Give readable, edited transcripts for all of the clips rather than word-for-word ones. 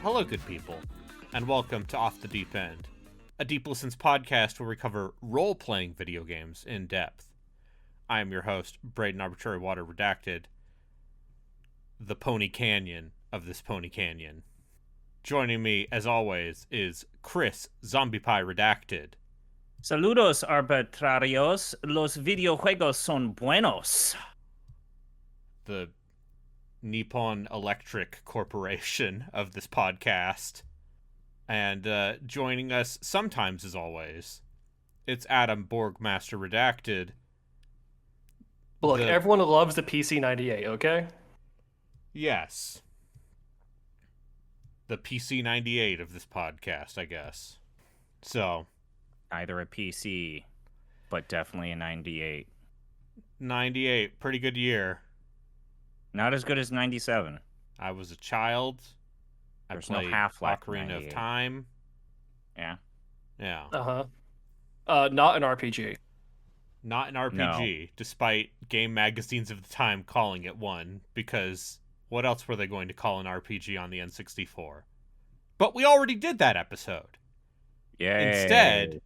Hello, good people, and welcome to Off the Deep End, a Deep Listens podcast where we cover role-playing video games in depth. I am your host, Braden Arbitrary Water Redacted, the Pony Canyon of this Pony Canyon. Joining me, as always, is Chris Zombie Pie Redacted. Saludos, arbitrarios. Los videojuegos son buenos. The Nippon Electric Corporation of this podcast. And joining us sometimes, as always, it's Adam Borgmaster Redacted. Look, everyone loves the PC-98, okay? Yes. The PC-98 of this podcast, I guess. So. Either a PC, but definitely a 98. 98, pretty good year. Not as good as 97. I was a child. There's I played no Half-Life Ocarina of 98. Time. Yeah. Yeah. Not an RPG. Not an RPG, No. despite game magazines of the time calling it one, because what else were they going to call an RPG on the N64? But we already did that episode. Yay. Instead,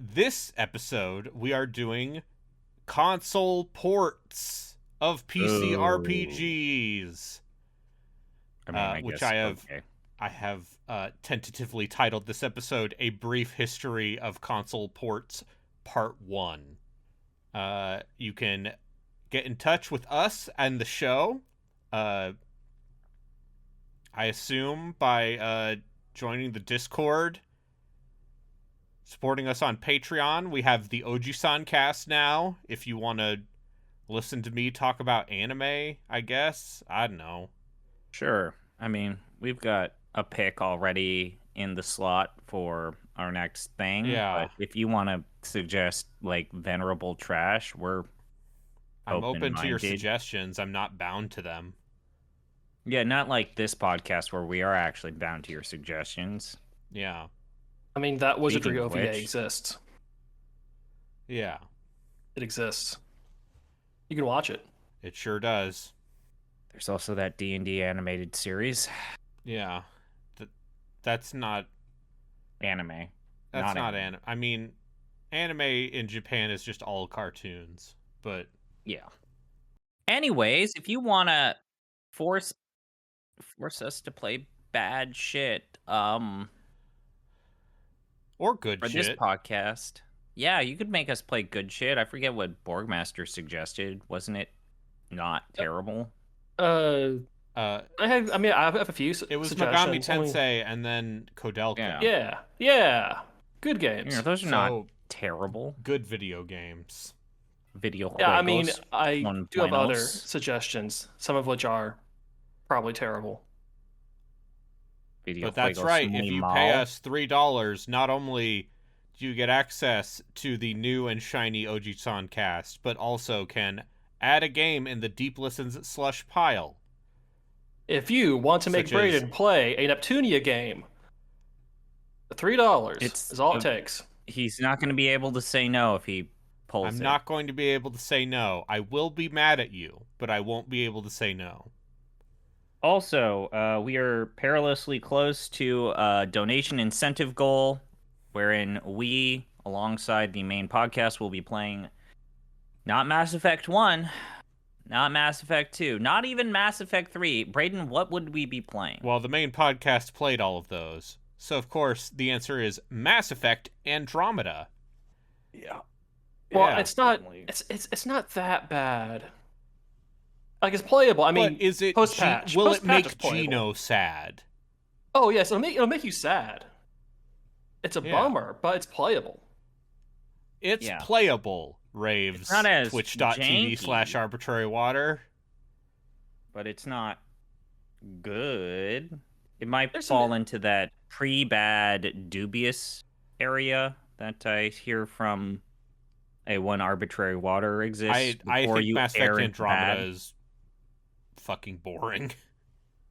this episode, we are doing console ports of PC RPGs. I mean, I which guess, I have tentatively titled this episode A Brief History of Console Ports Part 1. You can get in touch with us and the show, I assume, by joining the Discord, supporting us on Patreon. We have the Oji-san cast now, if you want to listen to me talk about anime, I guess. I don't know. Sure. I mean, we've got a pick already in the slot for our next thing. Yeah. But if you want to suggest, like, venerable trash, I'm open to your open-minded. suggestions. I'm not bound to them. Yeah, not like this podcast where we are actually bound to your suggestions. Yeah. I mean, that Wizardry Speaking of OVA which- exists. Yeah. It exists. You can watch it. It sure does. There's also that D&D animated series. Yeah. That's not... Anime. That's not anime. anime. I mean, anime in Japan is just all cartoons. But... Yeah. Anyways, if you want to force us to play bad shit, Or good for shit. this podcast, yeah, you could make us play good shit. I forget what Borgmaster suggested. Wasn't it not terrible? I have a few It was suggestions. Megami Tensei and then Kodelka. Yeah. Yeah. Good games. You know, those are So- not terrible Good video games. video. Yeah, I mean, juegos I son do have other buenos. suggestions, some of which are probably terrible. Video But that's juegos right. muy If you mal. pay us $3, not only do you get access to the new and shiny Oji-san cast, but also can add a game in the Deep Listens slush pile. If you want to make Such as- Braden play a Neptunia game, $3 is all it takes. He's not going to be able to say no if he pulls I'm it. not going to be able to say no. I will be mad at you, but I won't be able to say no. Also, we are perilously close to a donation incentive goal, wherein we, alongside the main podcast, will be playing not Mass Effect 1, not Mass Effect 2, not even Mass Effect 3. Braden, what would we be playing? Well, the main podcast played all of those. So, of course, the answer is Mass Effect Andromeda. Yeah. Well, Yeah. it's not. It's not that bad. Like, it's playable. I mean, but is it post-patch. will it Post-patch make is playable. Gino sad? Oh yes, it'll make you sad. It's a Yeah. bummer, but it's playable. It's Yeah. playable, raves. It's not as Twitch.tv/arbitrarywater. But it's not good. It might There's fall some. into that pre-bad dubious area that I hear from a one arbitrary water exists I before think you Mass Effect err into Andromeda bad. is fucking boring.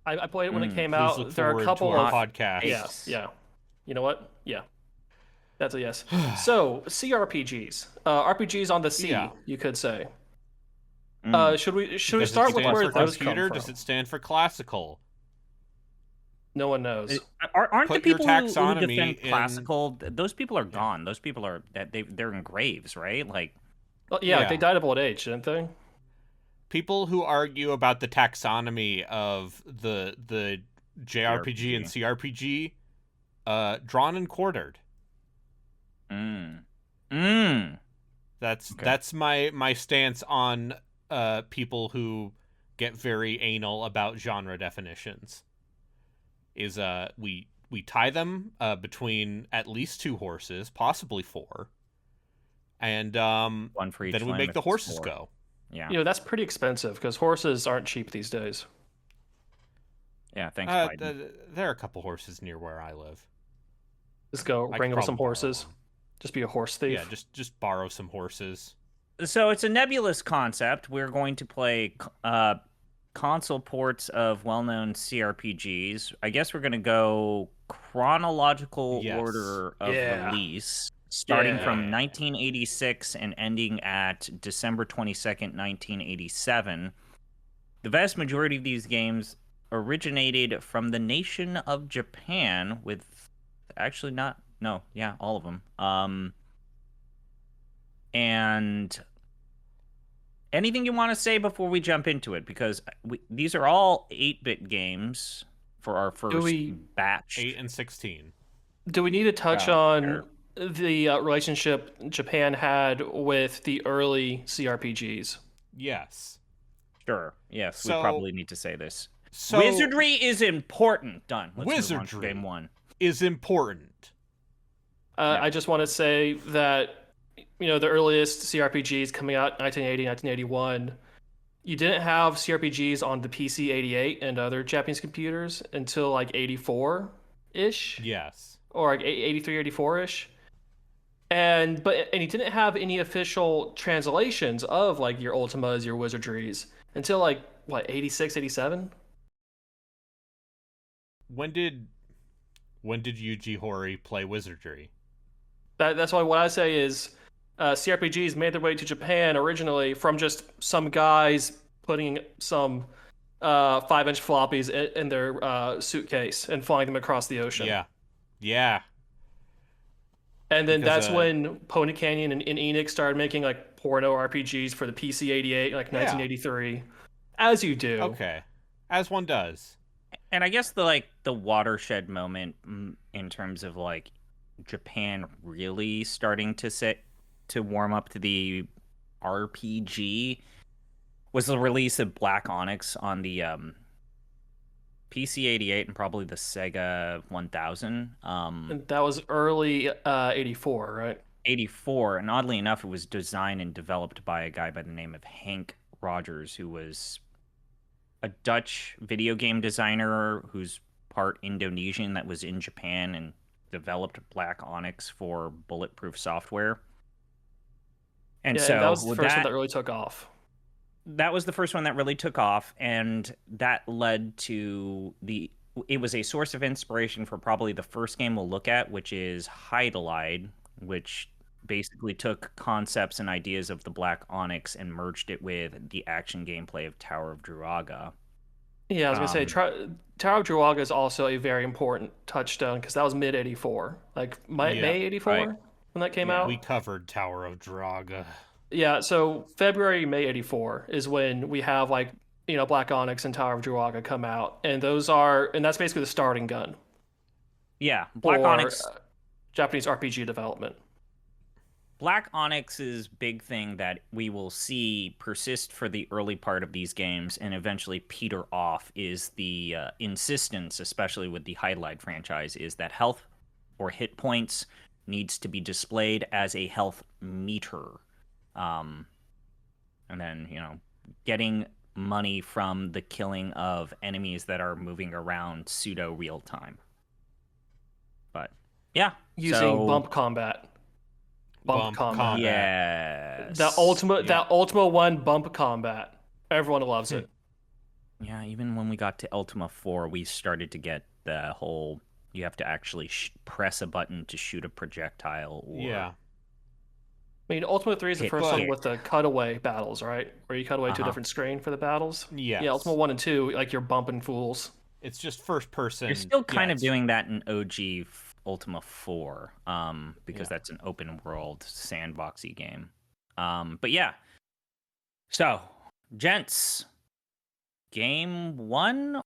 I played it when it came Please look out. There are a forward to couple our of. Hot podcast. Yeah, takes. yeah. You know what? Yeah, that's a yes. So CRPGs, RPGs on the Yeah. sea, you could say. Mm. Should we Does it start with stand where for those come computer? from? Does it stand for classical? No one knows. Aren't the Put your people who taxonomy defend in. classical? Those people are Yeah. gone. Those people are they're in graves, right? Like, Well, yeah, they Yeah. died of old age, didn't they? People who argue about the taxonomy of the JRPG and CRPG, drawn and quartered. mm. Mm. That's Okay. that's my stance on people who get very anal about genre definitions. Is we tie them between at least 2 horses, possibly 4, and One for each then we flame make if the it's horses 4. go. Yeah. You know, that's pretty expensive because horses aren't cheap these days. Yeah, thanks, Biden. There are a couple horses near where I live. Just go I could wrangle some probably borrow horses. one. Just be a horse thief. Yeah, just borrow some horses. So it's a nebulous concept. We're going to play console ports of well-known CRPGs. I guess we're going to go chronological Yes. order of Yeah. release, starting from Yeah. 1986 and ending at December 22nd, 1987. The vast majority of these games originated from the nation of Japan, with actually not no, yeah, all of them. And anything you want to say before we jump into it? Because these are all 8-bit games for our first we- batch. 8 and 16. Do we need to touch Oh, on sure. the relationship Japan had with the early CRPGs? Yes. Sure. Yes, we So- probably need to say this. So Wizardry is important. Done. Let's move on to Wizardry. game 1. is important. Yeah. I just want to say that, you know, the earliest CRPGs coming out 1980, 1981, you didn't have CRPGs on the PC 88 and other Japanese computers until like 84-ish, Yes. or like 83, 84-ish. And you didn't have any official translations of like your Ultimas, your Wizardries until like what, 86, 87? When did Yuji Horii play Wizardry? That's why what I say is CRPGs made their way to Japan originally from just some guys putting some 5-inch floppies in their suitcase and flying them across the ocean. Yeah. Yeah. And then Because, that's when Pony Canyon and Enix started making like porno RPGs for the PC 88, like Yeah. 1983. As you do. Okay. As one does. And I guess the watershed moment in terms of like Japan really starting to warm up to the RPG was the release of Black Onyx on the PC 88 and probably the Sega 1000. And that was early 84, right? 84, and oddly enough, it was designed and developed by a guy by the name of Hank Rogers, who was a Dutch video game designer who's part Indonesian that was in Japan and developed Black Onyx for Bulletproof Software. And Yeah, so and that was the with first one that really took off. that was the first one that really took off, and that led to it was a source of inspiration for probably the first game we'll look at, which is Hydelide, which basically took concepts and ideas of the Black Onyx and merged it with the action gameplay of Tower of Druaga. Yeah, I was gonna say Tower of Druaga is also a very important touchstone because that was mid 84, like May 84 right. when that came Yeah. out. We covered Tower of Druaga. Yeah, so February, May 84 is when we have like, you know, Black Onyx and Tower of Druaga come out, and that's basically the starting gun Yeah, Black for Onyx. Japanese RPG development. Black Onyx's big thing that we will see persist for the early part of these games and eventually peter off is the insistence, especially with the Hydelide franchise, is that health or hit points needs to be displayed as a health meter. And then, you know, getting money from the killing of enemies that are moving around pseudo real time. But yeah, Using bump combat. Bump combat. Yes. That Ultima 1 bump combat. Everyone loves it. Yeah, even when we got to Ultima 4, we started to get the whole you have to actually press a button to shoot a projectile. Or Yeah. I mean, Ultima 3 is the first one with the cutaway battles, right? Where you cut away to a different screen for the battles. Yes. Yeah, Ultima 1 and 2, like you're bumping fools. It's just first person. You're still kind of doing that in OG Ultima 4, because that's an open world sandboxy game. But yeah. So, gents, game 1.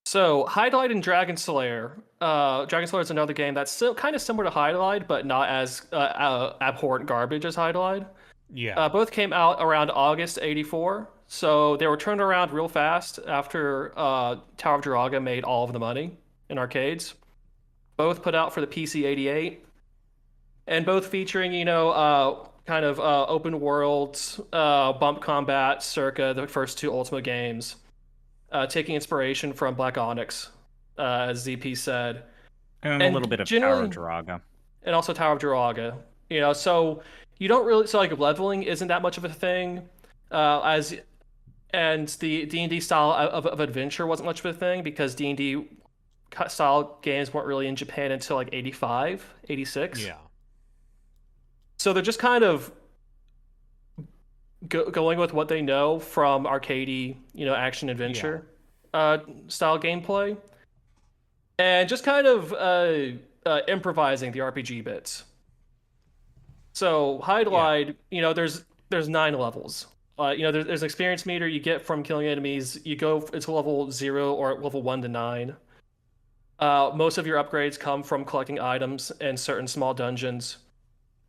So, Hydlide and Dragon Slayer. Dragon Slayer is another game that's still kind of similar to Hydlide, but not as abhorrent garbage as Hydlide. Yeah. Both came out around August '84, so they were turned around real fast after Tower of Draga made all of the money in arcades. Both put out for the PC '88, and both featuring, kind of open world bump combat circa the first two Ultima games. Taking inspiration from Black Onyx, as ZP said. And a little bit of Tower of Draga. And also Tower of Draga. So you don't really... So, like, leveling isn't that much of a thing. And the D&D style of adventure wasn't much of a thing, because D&D style games weren't really in Japan until, like, 85, 86. Yeah. So they're just kind of going with what they know from arcadey, action adventure style gameplay, and just kind of improvising the RPG bits. So Hydlide, there's 9 levels. There's an experience meter you get from killing enemies. You go into level 0 or level 1 to 9. Most of your upgrades come from collecting items in certain small dungeons.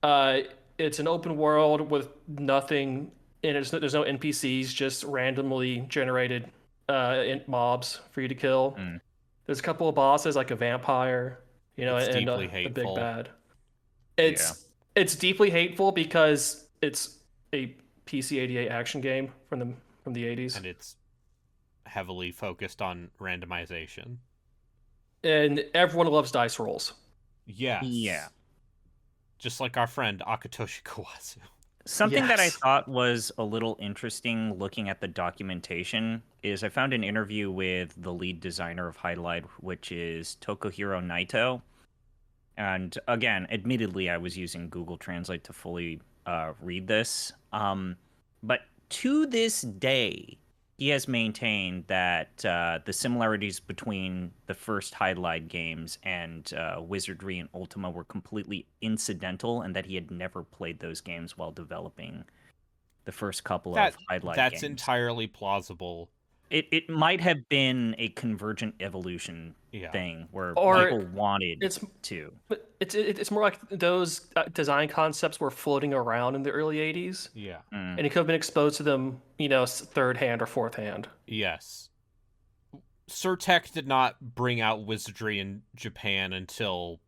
It's an open world with nothing. And there's no NPCs, just randomly generated mobs for you to kill. There's a couple of bosses, like a vampire, and the big bad. It's deeply hateful because it's a PC '88 action game from the '80s, and it's heavily focused on randomization. And everyone loves dice rolls. Yes. Yeah. Just like our friend Akatoshi Kawasu. Something that I thought was a little interesting looking at the documentation is I found an interview with the lead designer of Hydlide, which is Tokuhiro Naito. And again, admittedly, I was using Google Translate to fully read this. But to this day, he has maintained that the similarities between the first Hydlide games and Wizardry and Ultima were completely incidental, and that he had never played those games while developing the first couple of Hydlide games. That's entirely plausible. It might have been a convergent evolution thing where people wanted to. But it's more like those design concepts were floating around in the early '80s. Yeah. And it could have been exposed to them, third hand or fourth hand. Yes. Surtech did not bring out Wizardry in Japan until,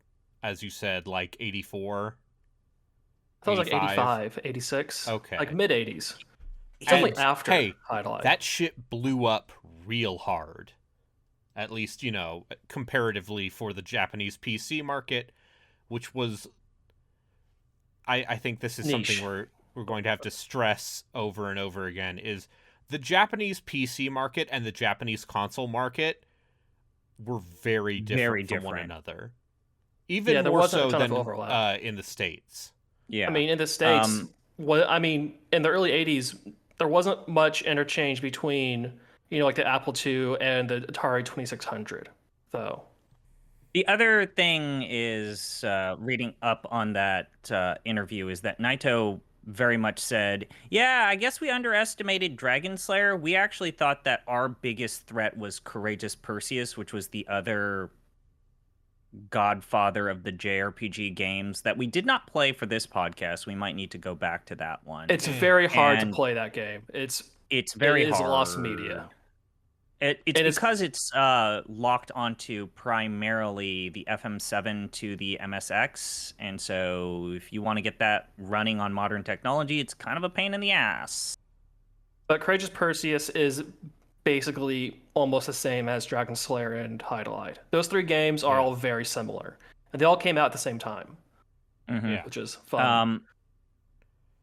as you said, like 84. I thought it was like 85, 86. Okay. Like mid '80s. Definitely after Hydlide. That shit blew up real hard. At least, comparatively for the Japanese PC market, which was... I think this is niche. Something we're going to have to stress over and over again, is the Japanese PC market and the Japanese console market were very different from one another. Even more so than in the States. Yeah. I mean, in the States, in the early '80s, there wasn't much interchange between, like the Apple II and the Atari 2600, though. The other thing is reading up on that interview is that Naito very much said, "Yeah, I guess we underestimated Dragon Slayer. We actually thought that our biggest threat was Courageous Perseus, which was the other godfather of the JRPG games that we did not play for this podcast. We might need to go back to that one. It's very hard to And play that game. It it's very is hard. lost media. It's And because it's locked onto primarily the FM7 to the MSX, and so if you want to get that running on modern technology, it's kind of a pain in the ass. But Courageous Perseus is basically almost the same as Dragon Slayer and Hydelide. Those three games are all very similar, and they all came out at the same time, which is fun.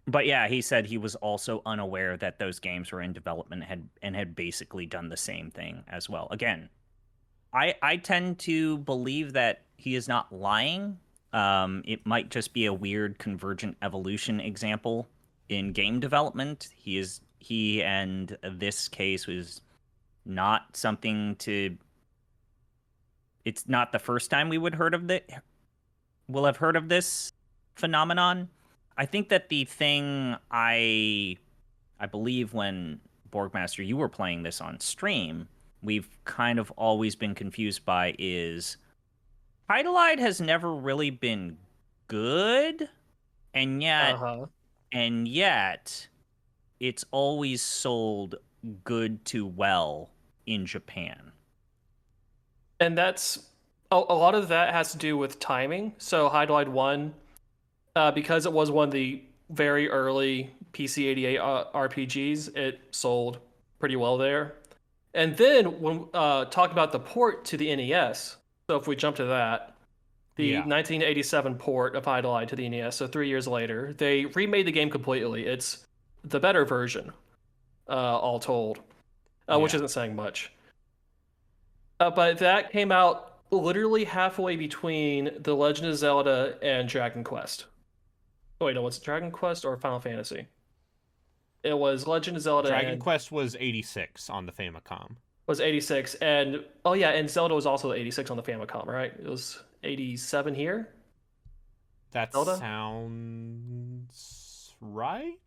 But yeah, he said he was also unaware that those games were in development and had basically done the same thing as well. Again, I tend to believe that he is not lying. It might just be a weird convergent evolution example in game development. He and this case was not something to. It's not the first time we'll have heard of this phenomenon. I think that the thing I believe when Borgmaster, you were playing this on stream, we've kind of always been confused by is Hydelide has never really been good, and yet it's always sold good to well in Japan. And that's a lot of that has to do with timing. So Hydelide 1, because it was one of the very early PC-88 RPGs, it sold pretty well there. And then when talking about the port to the NES, so if we jump to that, the 1987 port of Hydelide to the NES, so 3 years later, they remade the game completely. It's the better version, all told, which isn't saying much. But that came out literally halfway between The Legend of Zelda and Dragon Quest. Oh, wait, no, was it Dragon Quest or Final Fantasy? It was Legend of Zelda. Dragon Quest was 86 on the Famicom. Was 86, and oh yeah, and Zelda was also 86 on the Famicom, right? It was 87 here. That Zelda? Sounds right.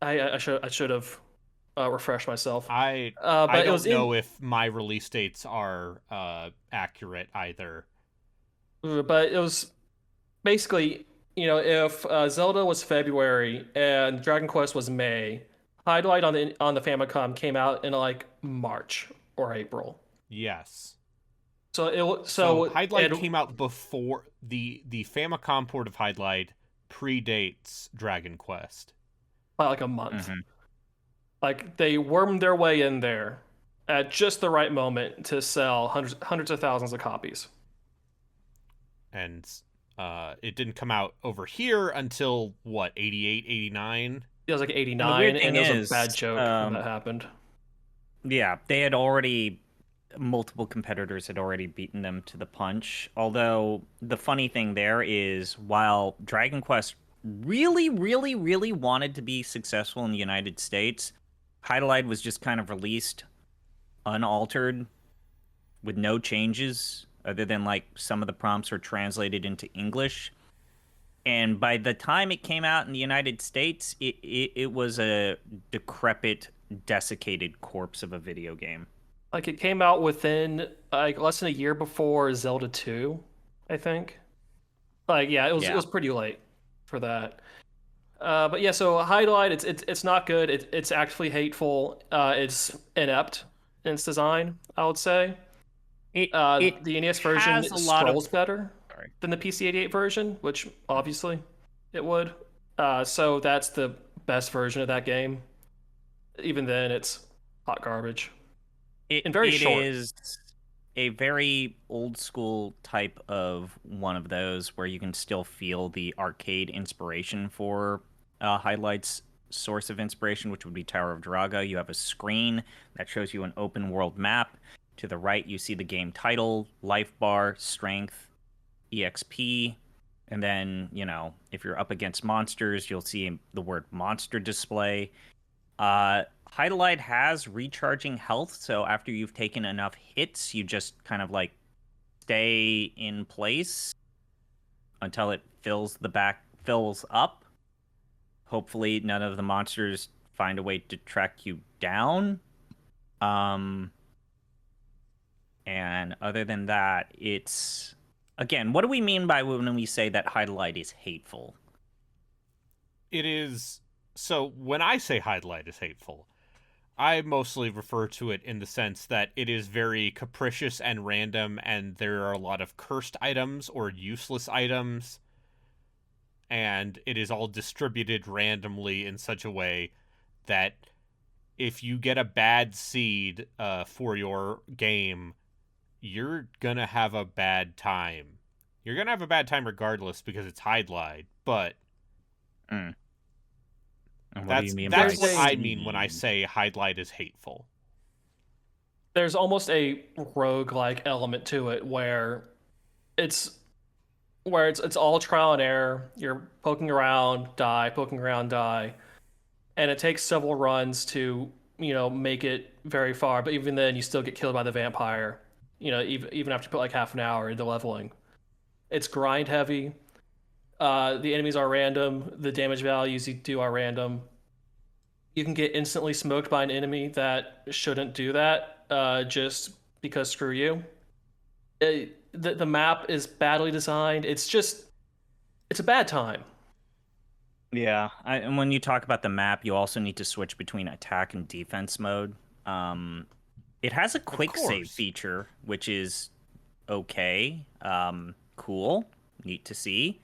I should have refreshed myself. But I don't know if my release dates are accurate either. But it was basically, if Zelda was February and Dragon Quest was May, Hydelide on the Famicom came out in like March or April. Yes. So Hydelide came out before the Famicom port of Hydelide predates Dragon Quest by like a month. Like they wormed their way in there at just the right moment to sell hundreds of thousands of copies. And it didn't come out over here until what, 88, 89? It was like 89, and it was a bad joke when that happened. Yeah, multiple competitors had already beaten them to the punch. Although the funny thing there is, while Dragon Quest really, really, really wanted to be successful in the United States, Hydelide was just kind of released unaltered with no changes other than like some of the prompts were translated into English. And by the time it came out in the United States, it was a decrepit, desiccated corpse of a video game. Like it came out within like less than a year before Zelda 2, I think. Like it was pretty late for that. But yeah, so Hydelide, it's not good. It's actually hateful. It's inept in its design, I would say. The NES version scrolls better than the PC-88 version, which obviously it would. So that's the best version of that game. Even then, it's hot garbage. And very short. It is a very old school type of one of those where you can still feel the arcade inspiration for Hydelite's source of inspiration, which would be Tower of Draga. You have a screen that shows you an open world map. To the right, you see the game title, life bar, strength, EXP, and then, if you're up against monsters, you'll see the word monster display. Hydelide has recharging health, so after you've taken enough hits, you just kind of like stay in place until it fills up. Hopefully, none of the monsters find a way to track you down. And other than that, it's again, what do we mean by when we say that highlight is hateful? It is. So when I say highlight is hateful, I mostly refer to it in the sense that it is very capricious and random, and there are a lot of cursed items or useless items, and it is all distributed randomly in such a way that if you get a bad seed for your game, you're gonna have a bad time. You're gonna have a bad time regardless because it's highlight, but And what do that's you mean that's by what I mean when I seed? say highlight is hateful. There's almost a rogue-like element to it where it's it's all trial and error. You're poking around, die, poking around, die, and it takes several runs to make it very far. But even then, you still get killed by the vampire. Even after you put like half an hour into leveling, it's grind heavy. The enemies are random. The damage values you do are random. You can get instantly smoked by an enemy that shouldn't do that, just because screw you. The map is badly designed. It's a bad time. Yeah, and when you talk about the map, you also need to switch between attack and defense mode. It has a quick save course. feature, which is okay, cool, neat to see.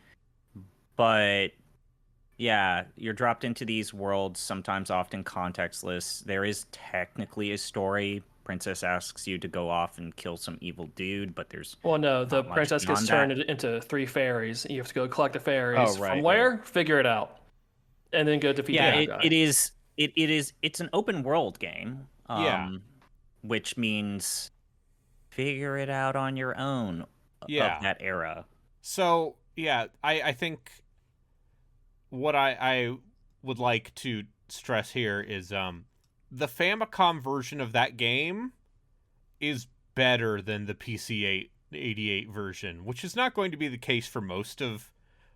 But yeah, you're dropped into these worlds, sometimes often contextless. There is technically a story. Princess asks you to go off and kill some evil dude, but there's Well, no, the not much princess gets beyond turned that. into 3 fairies. You have to go collect the fairies. Oh, From right, where? Figure it out, and then go defeat the Yeah, bad it, guy. it is it's an open world game. Yeah. Which means figure it out on your own Yeah. of that era. So, yeah, I think what I would like to stress here is the Famicom version of that game is better than the PC 88 version, which is not going to be the case for most of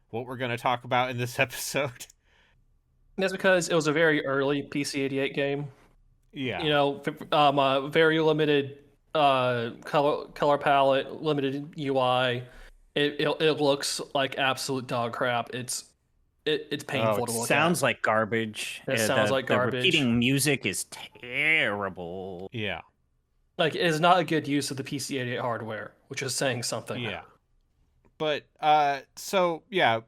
what we're going to talk about in this episode. That's because it was a very early PC-88 game. Yeah. Very limited color palette, limited UI. It looks like absolute dog crap. It's painful to look Sounds at. like garbage. It sounds like The garbage. repeating music is terrible. Yeah. Like, it is not a good use of the PC-88 hardware, which is saying something. Yeah. But so yeah,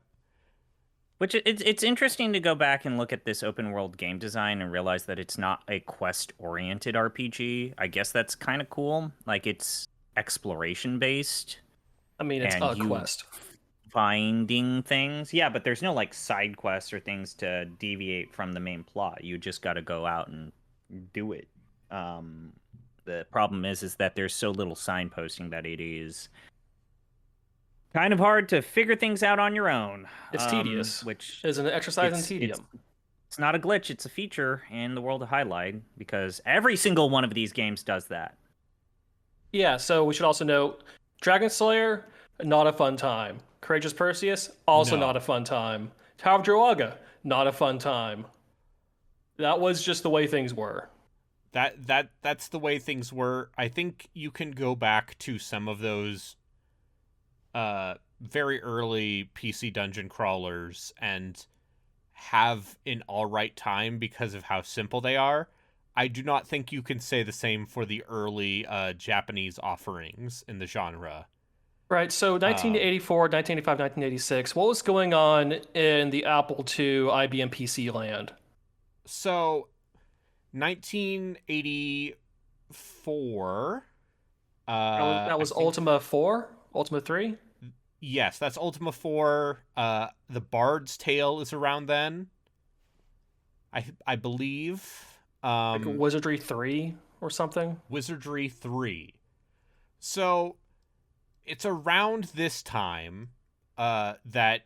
Which it's interesting to go back and look at this open world game design and realize that it's not a quest oriented RPG. I guess that's kind of cool. Like, it's exploration based. I mean, it's And a you quest. finding things. Yeah, but there's no like side quests or things to deviate from the main plot. You just got to go out and do it. The problem is that there's so little signposting that it is kind of hard to figure things out on your own. It's tedious. Which It's an exercise in tedium. It's not a glitch, it's a feature in the world of Highlight, because every single one of these games does that. Yeah, so we should also note, Dragon Slayer, not a fun time. Courageous Perseus, also No. not a fun time. Tower of Droaga, not a fun time. That was just the way things were. That's the way things were. I think you can go back to some of those very early PC dungeon crawlers and have an all right time because of how simple they are. I do not think you can say the same for the early Japanese offerings in the genre. Right, so 1984, 1985, 1986, what was going on in the Apple II IBM PC land? So 1984 That was Ultima 4? Ultima 3? Yes, that's Ultima 4. The Bard's Tale is around then. I believe. Like Wizardry 3 or something? Wizardry 3. So it's around this time that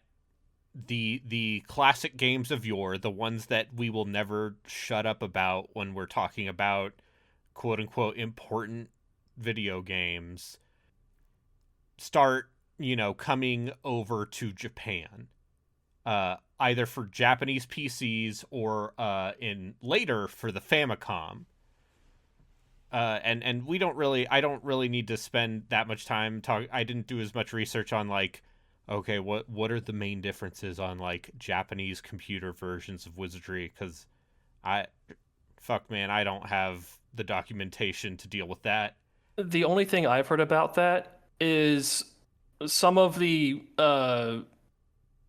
the classic games of yore, the ones that we will never shut up about when we're talking about quote unquote important video games, start, coming over to Japan, either for Japanese PCs or in later for the Famicom. And I don't really need to spend that much time I didn't do as much research on like, okay, what are the main differences on like Japanese computer versions of Wizardry? Because fuck man, I don't have the documentation to deal with that. The only thing I've heard about that is some of the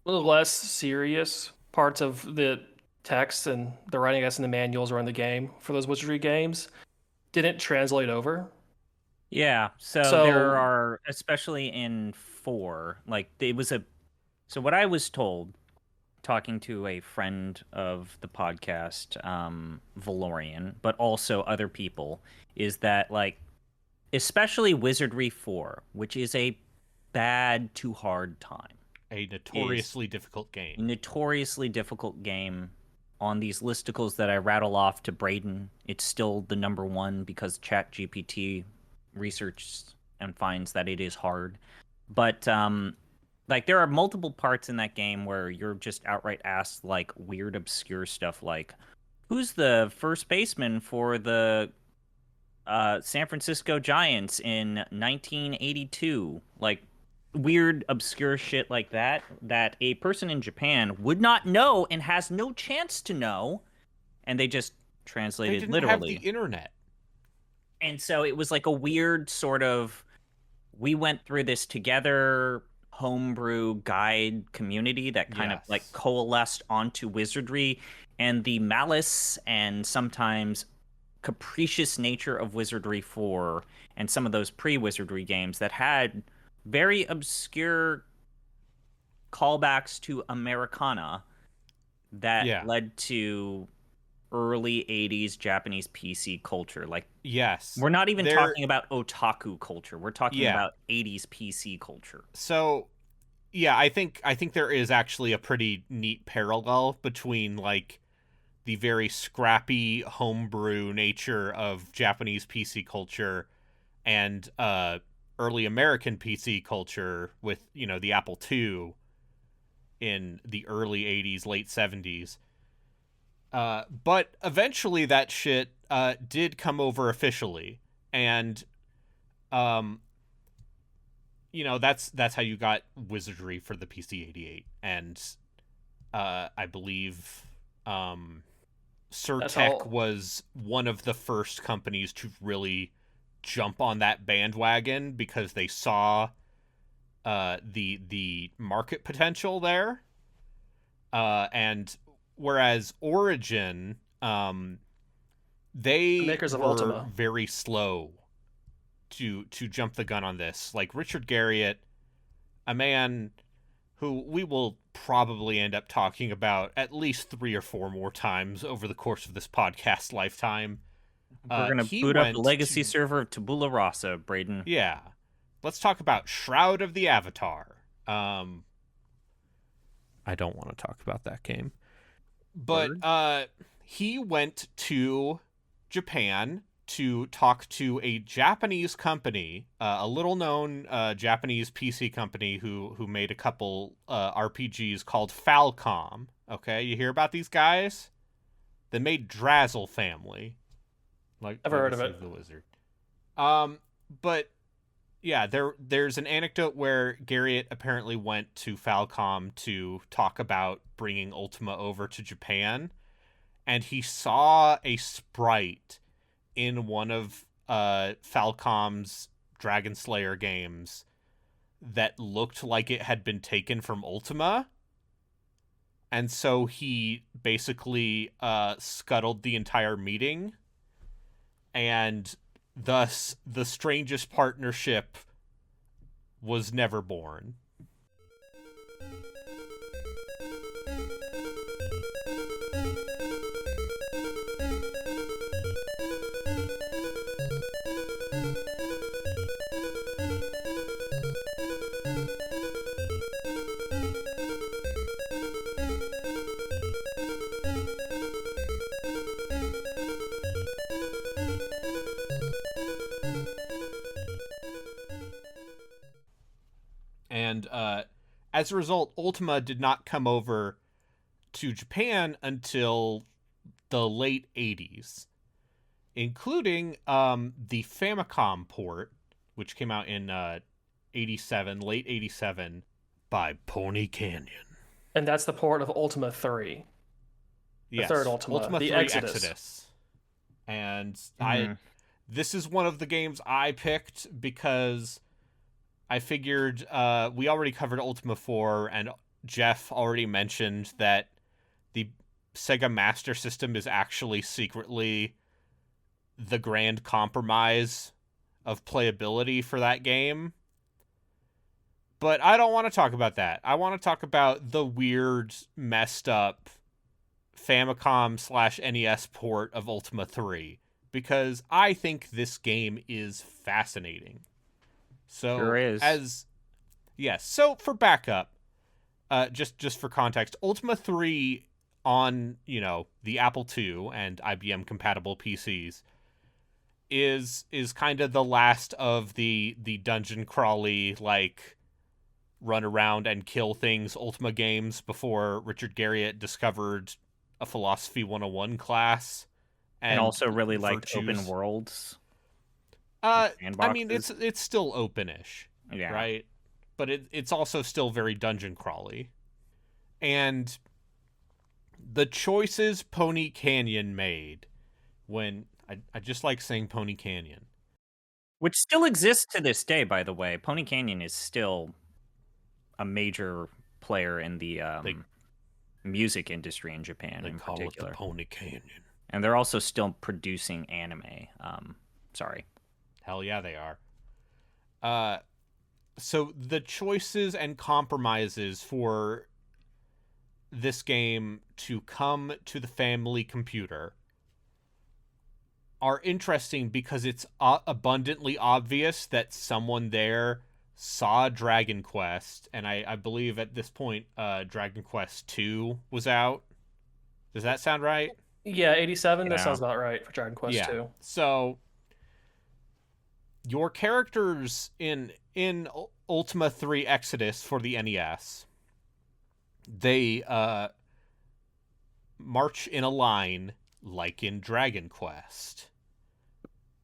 less serious parts of the text and the writing, I guess, in the manuals or in the game for those Wizardry games didn't translate over. Yeah, so So- there are, especially in 4, like it was so what I was told, talking to a friend of the podcast, Valorian, but also other people, is that like, especially Wizardry 4, which is a bad to hard time. A notoriously difficult game. Notoriously difficult game. On these listicles that I rattle off to Braden, it's still the number 1 because ChatGPT researches and finds that it is hard. But like there are multiple parts in that game where you're just outright asked like weird obscure stuff like, who's the first baseman for the San Francisco Giants in 1982? Like weird obscure shit like that a person in Japan would not know and has no chance to know, and they just translated They didn't literally. have the internet. And so it was like a weird sort of, we went through this together homebrew guide community that kind of like coalesced onto Wizardry, and the malice and sometimes capricious nature of Wizardry 4 and some of those pre-Wizardry games that had very obscure callbacks to Americana that led to early 80s Japanese PC culture. Like, yes, we're not even talking about otaku culture. We're talking about 80s PC culture. So, yeah, I think there is actually a pretty neat parallel between like the very scrappy homebrew nature of Japanese PC culture and early American PC culture with, the Apple II in the early 80s, late 70s. But eventually that shit did come over officially, and that's how you got Wizardry for the PC-88, and I believe Surtech was one of the first companies to really jump on that bandwagon because they saw the market potential there, and whereas Origin, they makers of were Ultima. very slow to jump the gun on this. Like Richard Garriott, a man who we will probably end up talking about at least 3 or 4 more times over the course of this podcast lifetime. We're going to boot up the legacy server of Tabula Rasa, Braden. Yeah. Let's talk about Shroud of the Avatar. I don't want to talk about that game. But he went to Japan to talk to a Japanese company, a little-known Japanese PC company who made a couple RPGs called Falcom. Okay, you hear about these guys? They made Drazzle Family. Like, Never heard of it. The Wizard. But yeah, there's an anecdote where Garriott apparently went to Falcom to talk about bringing Ultima over to Japan, and he saw a sprite in one of Falcom's Dragon Slayer games that looked like it had been taken from Ultima, and so he basically scuttled the entire meeting, and thus the strangest partnership was never born. as a result, Ultima did not come over to Japan until the late 80s, including the Famicom port, which came out in late 87, by Pony Canyon. And that's the port of Ultima 3. The Yes, third Ultima, the 3 Exodus. And Mm-hmm. this is one of the games I picked because I figured we already covered Ultima 4, and Jeff already mentioned that the Sega Master System is actually secretly the grand compromise of playability for that game. But I don't want to talk about that. I want to talk about the weird, messed up Famicom/NES port of Ultima 3, because I think this game is fascinating. So Sure is. So for backup, just for context, Ultima 3 on, the Apple II and IBM compatible PCs is kind of the last of the dungeon crawly, like, run around and kill things Ultima games before Richard Garriott discovered a Philosophy 101 class. And also really liked virtues. open worlds. I mean, it's still openish, Yeah. right? But it's also still very dungeon crawly. And the choices Pony Canyon made when... I just like saying Pony Canyon. Which still exists to this day, by the way. Pony Canyon is still a major player in the music industry in Japan in particular. They call it the Pony Canyon. And they're also still producing anime. Sorry. Hell yeah, they are. So the choices and compromises for this game to come to the family computer are interesting because it's abundantly obvious that someone there saw Dragon Quest, and I believe at this point Dragon Quest 2 was out. Does that sound right? Yeah, 87. Yeah. That sounds about right for Dragon Quest 2. So your characters in Ultima 3 Exodus for the NES, they march in a line like in Dragon Quest.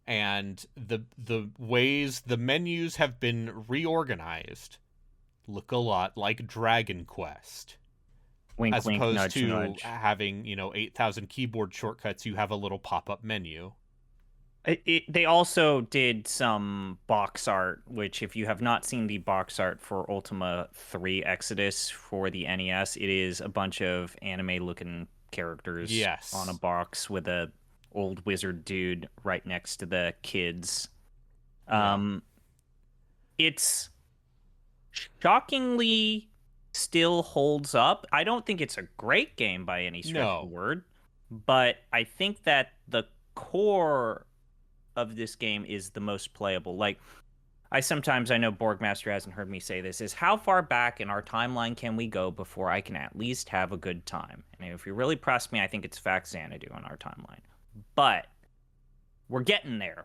And the ways the menus have been reorganized look a lot like Dragon Quest. Wink, As wink, opposed nudge, to nudge. having, 8,000 keyboard shortcuts, you have a little pop-up menu. They also did some box art, which if you have not seen the box art for Ultima 3 Exodus for the NES, it is a bunch of anime-looking characters on a box with a old wizard dude right next to the kids. It's shockingly still holds up. I don't think it's a great game by any stretch of the word, but I think that the core of this game is the most playable. Like, I know Borgmaster hasn't heard me say this, is how far back in our timeline can we go before I can at least have a good time? And if you really press me, I think it's Faxanadu on our timeline. But we're getting there.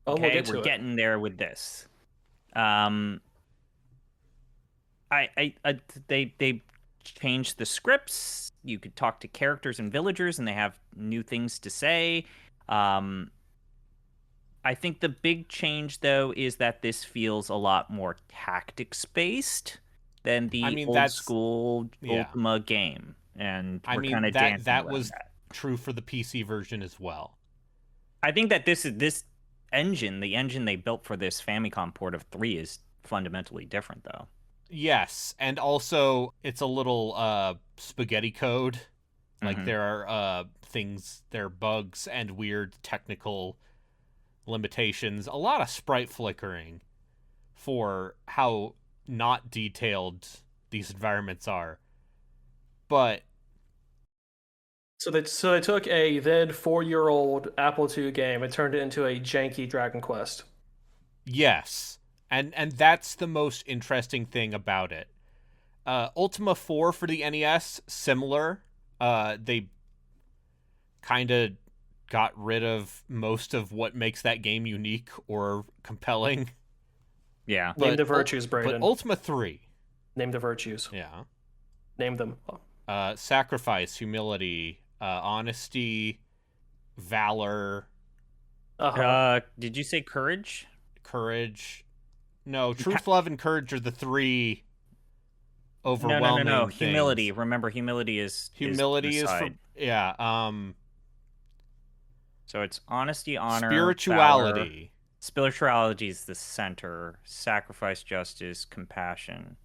Okay, we're getting there with this. They changed the scripts. You could talk to characters and villagers, and they have new things to say. I think the big change, though, is that this feels a lot more tactics-based than the old school Ultima game. And we're kind of dancing that around was that. True for the PC version as well. I think that this engine, the engine they built for this Famicom port of 3, is fundamentally different, though. Yes, and also it's a little spaghetti code. Like there are there are bugs and weird technical limitations. A lot of sprite flickering for how not detailed these environments are. But So they took a then 4-year-old Apple II game and turned it into a janky Dragon Quest. Yes, and that's the most interesting thing about it. Ultima 4 for the NES, similar. They kind of got rid of most of what makes that game unique or compelling. Yeah. Name the virtues, Brayden. But Ultima 3. Name the virtues. Yeah. Name them. Sacrifice, humility, honesty, valor, Did you say courage? courage. No, truth, love, and courage are the three overwhelming No. things. Humility. Remember, humility is Humility is, is for So it's honesty, honor, spirituality. valor. Spirituality is the center. Sacrifice, justice, compassion.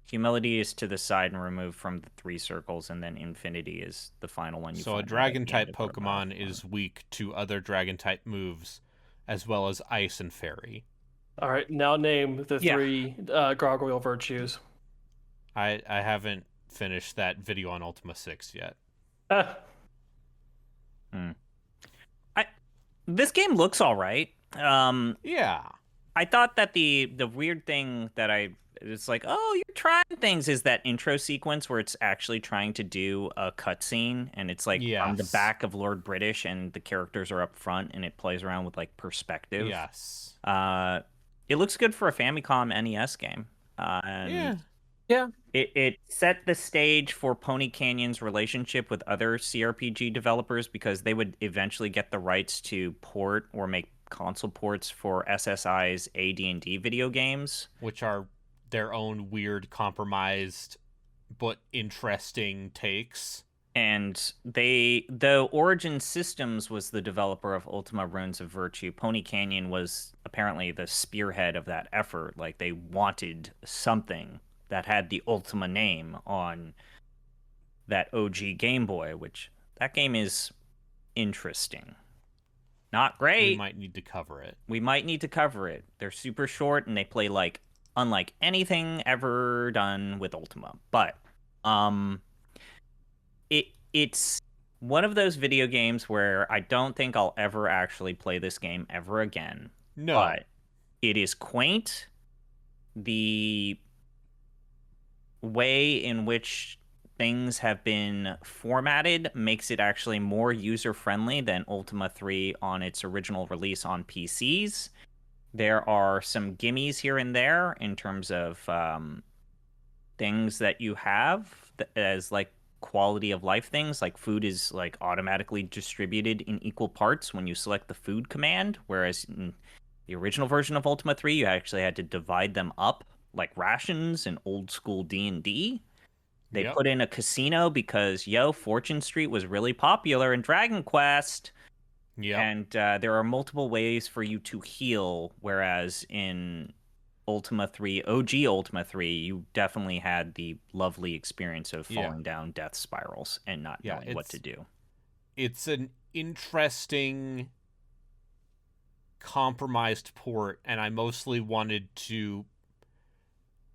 Humility is to the side and removed from the three circles, and then infinity is the final one. So a dragon-type Pokemon is weak to other dragon-type moves, as well as ice and fairy. All right, now name the three gargoyle virtues. I haven't finished that video on Ultima 6 yet. This game looks all right. Yeah. I thought that the weird thing that it's like, oh, you're trying things, is that intro sequence where it's actually trying to do a cutscene, and it's like from the back of Lord British, and the characters are up front, and it plays around with like perspective. Yes. It looks good for a Famicom NES game. Yeah. It set the stage for Pony Canyon's relationship with other CRPG developers, because they would eventually get the rights to port or make console ports for SSI's AD&D video games, which are their own weird, compromised, but interesting takes. And though Origin Systems was the developer of Ultima Runes of Virtue, Pony Canyon was apparently the spearhead of that effort. Like, they wanted something that had the Ultima name on that OG Game Boy, which that game is interesting. Not great. We might need to cover it. They're super short, and they play like unlike anything ever done with Ultima. But it's one of those video games where I don't think I'll ever actually play this game ever again. No. But it is quaint. The way in which things have been formatted makes it actually more user-friendly than Ultima 3 on its original release on PCs. There are some gimmies here and there in terms of things that you have as like quality of life things, like food is like automatically distributed in equal parts when you select the food command, whereas in the original version of Ultima 3 you actually had to divide them up like rations in old school D&D. They put in a casino because Fortune Street was really popular in Dragon Quest. Yeah. And there are multiple ways for you to heal, whereas in Ultima 3, OG Ultima 3, you definitely had the lovely experience of falling down death spirals and not knowing what to do. It's an interesting compromised port, and I mostly wanted to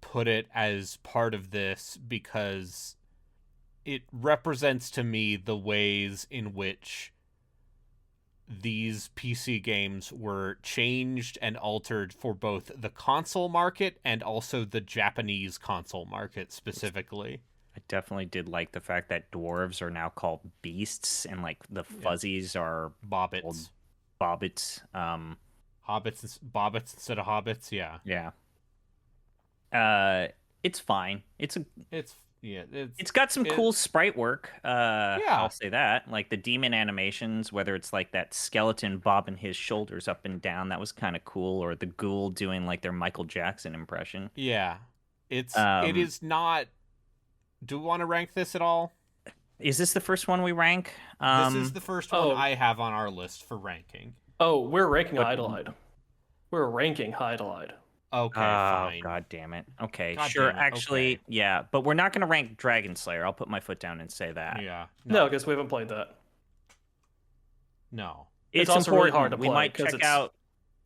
put it as part of this because it represents to me the ways in which these PC games were changed and altered for both the console market and also the Japanese console market specifically. I definitely did like the fact that dwarves are now called beasts, and like the fuzzies are bobbits. Bobbits. Bobbits instead of hobbits. Yeah. It's fine. It's got some cool sprite work. I'll say that. Like the demon animations, whether it's like that skeleton bobbing his shoulders up and down, that was kind of cool, or the ghoul doing like their Michael Jackson impression. Yeah. It is not. Do we want to rank this at all? Is this the first one we rank? This is the first one I have on our list for ranking. Oh, we're ranking Idolide. We're ranking Idolide. Okay, fine. God damn it. Okay, God sure. damn it. Actually, Okay. Yeah, but we're not going to rank Dragon Slayer. I'll put my foot down and say that. Yeah. No, because we haven't played that. No. It's also really hard to we play might because check it's out.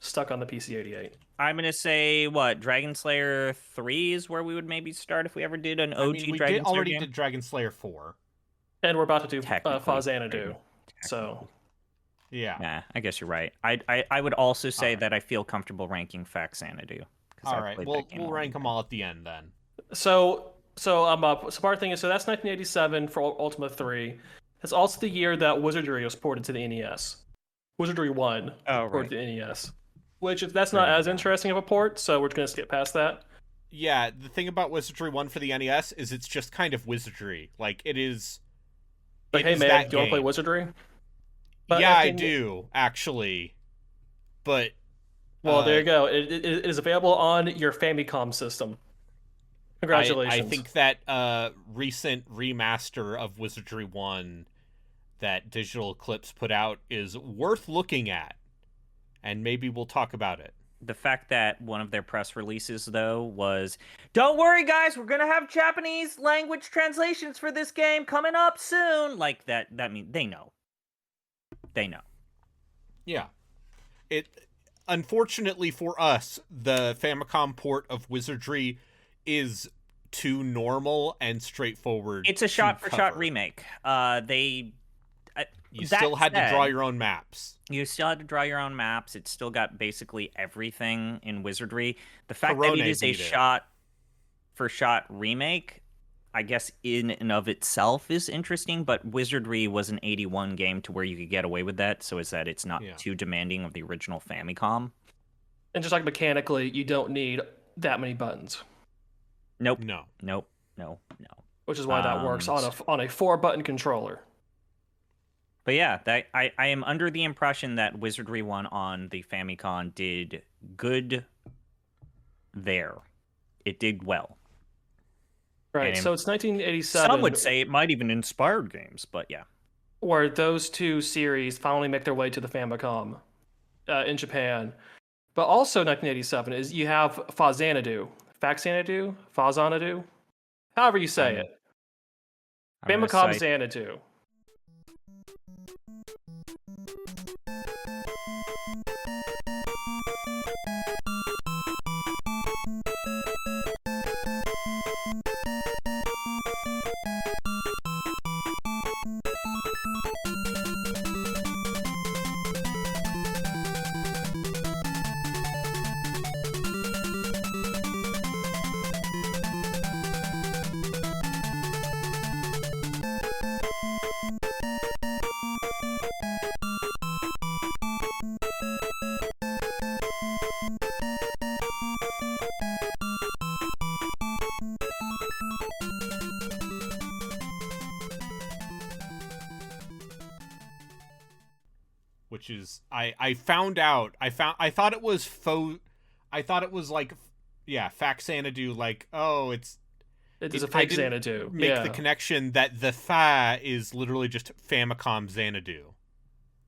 stuck on the PC-88. I'm going to say, what, Dragon Slayer 3 is where we would maybe start if we ever did an OG Dragon Slayer game? Did Dragon Slayer 4. And we're about to do Technically, Faxanadu. So, Yeah. Nah, I guess you're right. I would also say that I feel comfortable ranking Faxanadu. All right, we'll rank them all at the end then. So part thing is, so that's 1987 for Ultima 3. It's also the year that Wizardry was ported to the NES. Wizardry 1 ported to the NES. Which that's not as interesting of a port, so we're just gonna skip past that. Yeah, the thing about Wizardry 1 for the NES is it's just kind of wizardry. Like, it is... Like, it hey is man, that do you want to play game. Wizardry? But Yeah, I think, do, actually. But... well, there you go. It is available on your Famicom system. Congratulations. I think that recent remaster of Wizardry 1 that Digital Eclipse put out is worth looking at. And maybe we'll talk about it. The fact that one of their press releases, though, was, "Don't worry, guys, we're gonna have Japanese language translations for this game coming up soon." Like that means they know. They know. Yeah. Unfortunately for us, the Famicom port of Wizardry is too normal and straightforward. It's a shot-for-shot remake. You still had to draw your own maps. You still had to draw your own maps. It's still got basically everything in Wizardry. The fact Corone that it is a shot-for-shot remake, I guess in and of itself is interesting, but Wizardry was an 81 game to where you could get away with that, so is that it's not too demanding of the original Famicom. And just like mechanically, you don't need that many buttons. Nope. No. Which is why that works on a 4-button controller. But yeah, I am under the impression that Wizardry 1 on the Famicom did good there. It did well. Right, so it's 1987. Some would say it might even inspired games, but yeah. Where those two series finally make their way to the Famicom in Japan. But also 1987 is you have Faxanadu, however you say it. Famicom Xanadu. Which is I thought it was Faxanadu, like, oh, it is a fake Xanadu. Make the connection that the Fa is literally just Famicom Xanadu.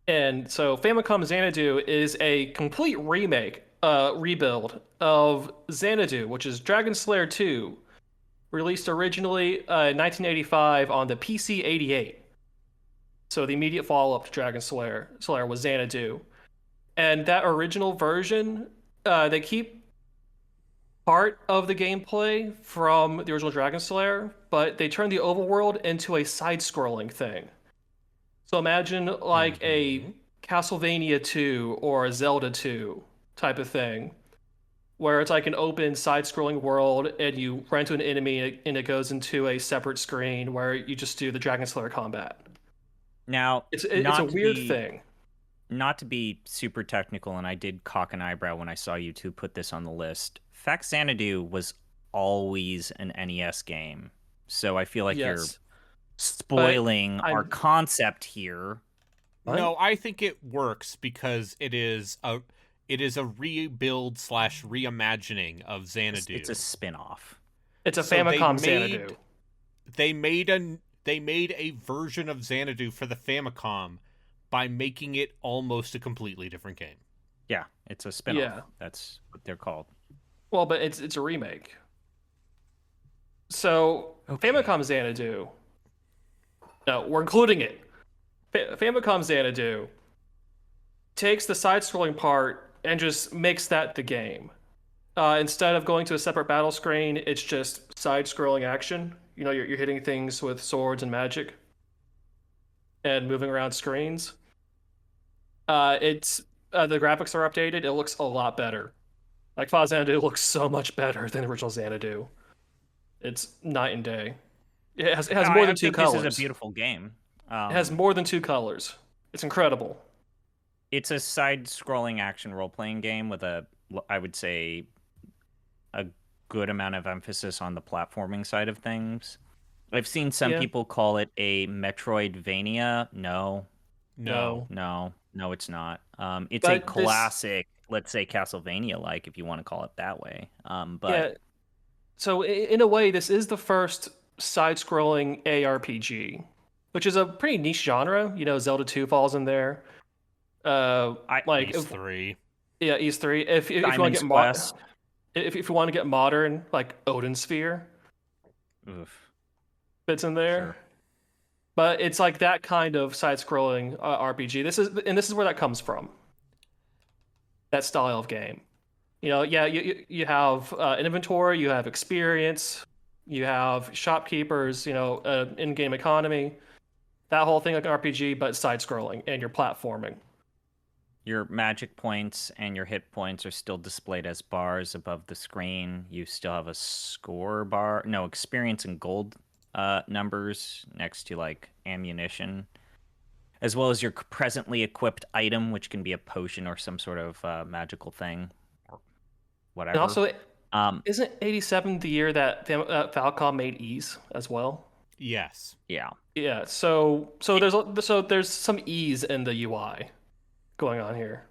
And so Famicom Xanadu is a complete rebuild of Xanadu, which is Dragon Slayer 2, released originally in 1985 on the PC-88. So the immediate follow-up to Dragon Slayer was Xanadu. And that original version, they keep part of the gameplay from the original Dragon Slayer, but they turn the overworld into a side-scrolling thing. So imagine like a Castlevania 2 or a Zelda 2 type of thing, where it's like an open side-scrolling world and you run into an enemy and it goes into a separate screen where you just do the Dragon Slayer combat. Now, it's a weird thing. Not to be super technical, and I did cock an eyebrow when I saw you two put this on the list. Faxanadu was always an NES game, so I feel like you're spoiling our concept here. What? No, I think it works because it is a rebuild / reimagining of Xanadu. It's a spin-off. It's a Famicom Xanadu. They made a version of Xanadu for the Famicom by making it almost a completely different game. Yeah, it's a spin-off. Yeah. That's what they're called. Well, but it's a remake. So, Famicom Xanadu. No, we're including it. Famicom Xanadu takes the side-scrolling part and just makes that the game. Instead of going to a separate battle screen, it's just side-scrolling action. You know, you're hitting things with swords and magic and moving around screens. The graphics are updated. It looks a lot better. Like, Faxanadu looks so much better than the original Xanadu. It's night and day. It has more than two colors. This is a beautiful game. It has more than two colors. It's incredible. It's a side-scrolling action role-playing game with I would say, a good amount of emphasis on the platforming side of things. I've seen some Yeah. people call it a Metroidvania. No, No. it's not. It's a But this, classic, let's say Castlevania-like, if you want to call it that way. But yeah. So in a way, this is the first side-scrolling ARPG, which is a pretty niche genre. You know, Zelda 2 falls in there. I Like East 3. yeah, East 3. If you want to Simon's get Quest. if you want to get modern, like Odin Sphere Oof, fits in there. sure. But it's like that kind of side-scrolling RPG. This is where that comes from. That style of game. You know, yeah, you have an inventory, you have experience, you have shopkeepers, you know, in-game economy, that whole thing like an RPG, but side-scrolling, and you're platforming. Your magic points and your hit points are still displayed as bars above the screen. You still have a score bar, no, experience and gold numbers next to like ammunition, as well as your presently equipped item, which can be a potion or some sort of magical thing or whatever. And also, Um, isn't 87 the year that Falcom made ease as well? Yes. yeah. Yeah, so there's some ease in the UI going on here.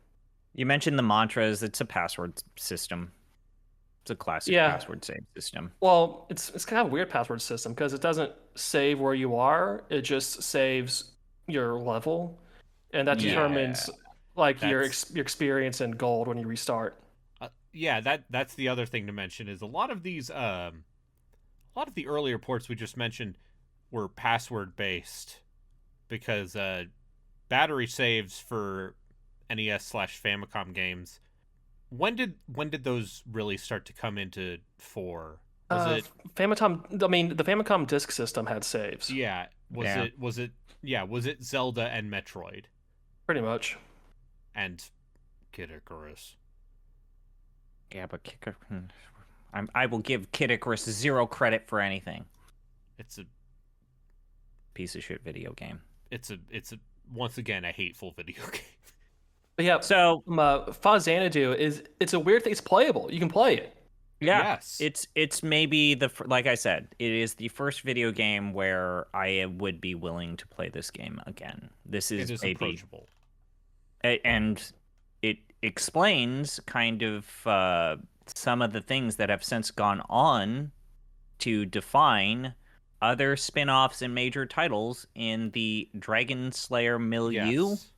You mentioned the mantras. It's a password system. It's a classic Yeah. password save system. Well, it's kind of a weird password system because it doesn't save where you are. It just saves your level, and that Yeah. determines like your That's- experience and gold when you restart. Yeah, that's the other thing to mention is a lot of these a lot of the earlier ports we just mentioned were password based because battery saves for NES/Famicom games. When did those really start to come into fore? Was it Famicom? I mean, the Famicom disk system had saves, yeah? Was it Zelda and Metroid pretty much. and Kid Icarus? Yeah, but I will give Kid Icarus 0 credit for anything. It's a Piece of shit video game. it's a once again a hateful video game. But yeah, So Faxanadu it's a weird thing. It's playable. You can play it. yeah, Yes. it's maybe like I said, it is the first video game where I would be willing to play this game again. This It is is maybe, approachable. and it explains kind of some of the things that have since gone on to define other spin-offs and major titles in the Dragon Slayer milieu. Yes.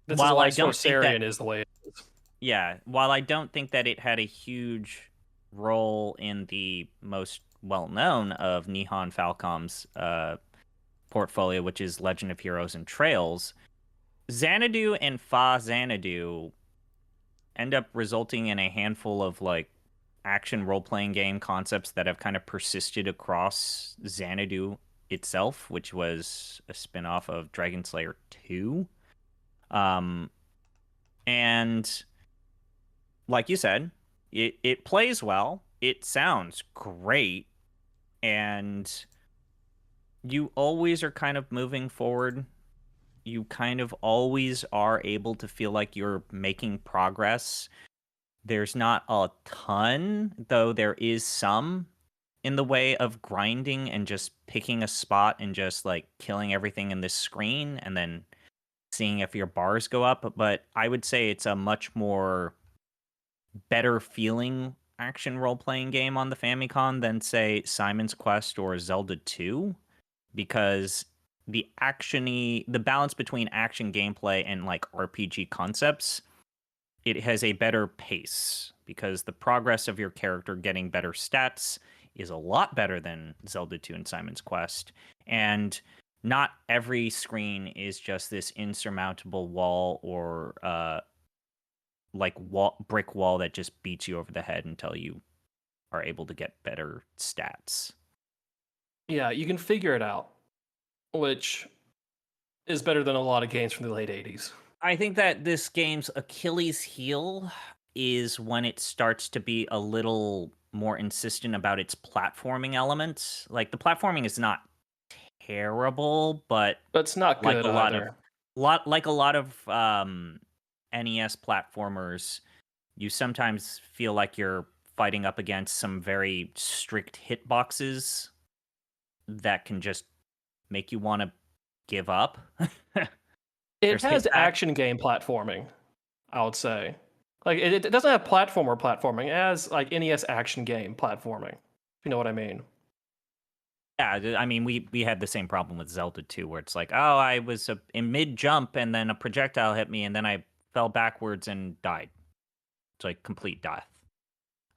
This While is why I don't think Sorcerian that- is the way it is. Yeah, while I don't think that it had a huge role in the most well-known of Nihon Falcom's portfolio, which is Legend of Heroes and Trails, Xanadu and Faxanadu end up resulting in a handful of like action role-playing game concepts that have kind of persisted across Xanadu itself, which was a spin-off of Dragon Slayer 2. And like you said, it plays well, it sounds great, and you always are kind of moving forward. You kind of always are able to feel like you're making progress. There's not a ton, though there is some in the way of grinding and just picking a spot and just like killing everything in this screen and then seeing if your bars go up. But I would say it's a much more better feeling action role-playing game on the Famicom than say Simon's Quest or Zelda 2, because the balance between action gameplay and like RPG concepts, it has a better pace because the progress of your character getting better stats is a lot better than Zelda 2 and Simon's Quest. And not every screen is just this insurmountable wall or brick wall that just beats you over the head until you are able to get better stats. Yeah, you can figure it out, which is better than a lot of games from the late 80s. I think that this game's Achilles heel is when it starts to be a little more insistent about its platforming elements. Like the platforming is not terrible, but But it's not like good a lot either. a lot of NES platformers, you sometimes feel like you're fighting up against some very strict hitboxes that can just make you want to give up. It There's has hitback. action game platforming, I would say. Like it doesn't have platforming. It has like NES action game platforming. If you know what I mean. Yeah, I mean, we had the same problem with Zelda 2, where it's like, oh, I was in mid jump and then a projectile hit me and then I fell backwards and died. It's like complete death.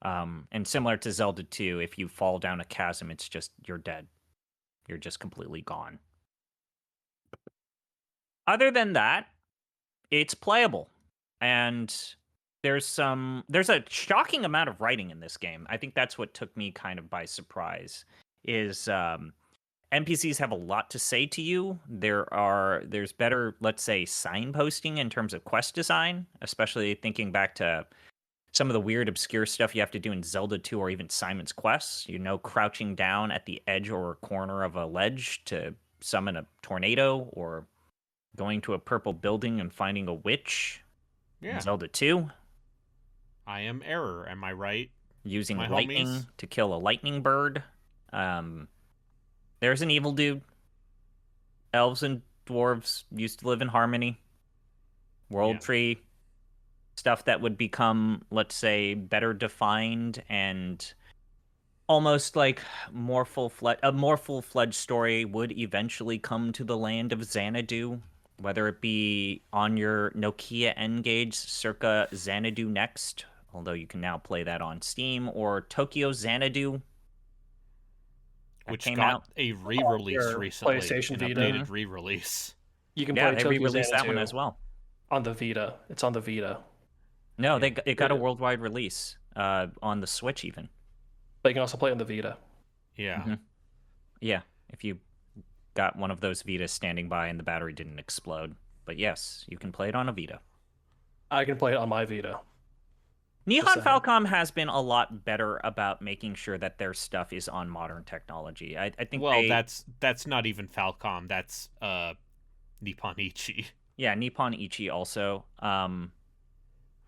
And similar to Zelda 2, if you fall down a chasm, it's just you're dead. You're just completely gone. Other than that, it's playable, and there's a shocking amount of writing in this game. I think that's what took me kind of by surprise. Is NPCs have a lot to say to you. There's better, let's say, signposting in terms of quest design, especially thinking back to some of the weird, obscure stuff you have to do in Zelda 2 or even Simon's Quest. Crouching down at the edge or corner of a ledge to summon a tornado, or going to a purple building and finding a witch in Zelda 2. I am Error, am I right? Using my lightning homies? to kill a lightning bird. There's an evil dude. Elves and dwarves used to live in harmony. World tree. Stuff that would become, let's say, better defined and almost like a more full-fledged story would eventually come to the land of Xanadu, whether it be on your Nokia N-Gage circa Xanadu Next, although you can now play that on Steam, or Tokyo Xanadu, which came got out. a re-release Your recently, PlayStation an Vita. updated re-release. You can Yeah, play they Tokyo re-released that Xanadu one as well. on the Vita. It's on the Vita. No, Yeah. it got a worldwide release on the Switch even. But you can also play it on the Vita. Yeah. Mm-hmm. Yeah, if you got one of those Vitas standing by and the battery didn't explode. But yes, you can play it on a Vita. I can play it on my Vita. Nihon saying. Falcom has been a lot better about making sure that their stuff is on modern technology. I think that's not even Falcom. That's Nippon Ichi. Yeah, Nippon Ichi also.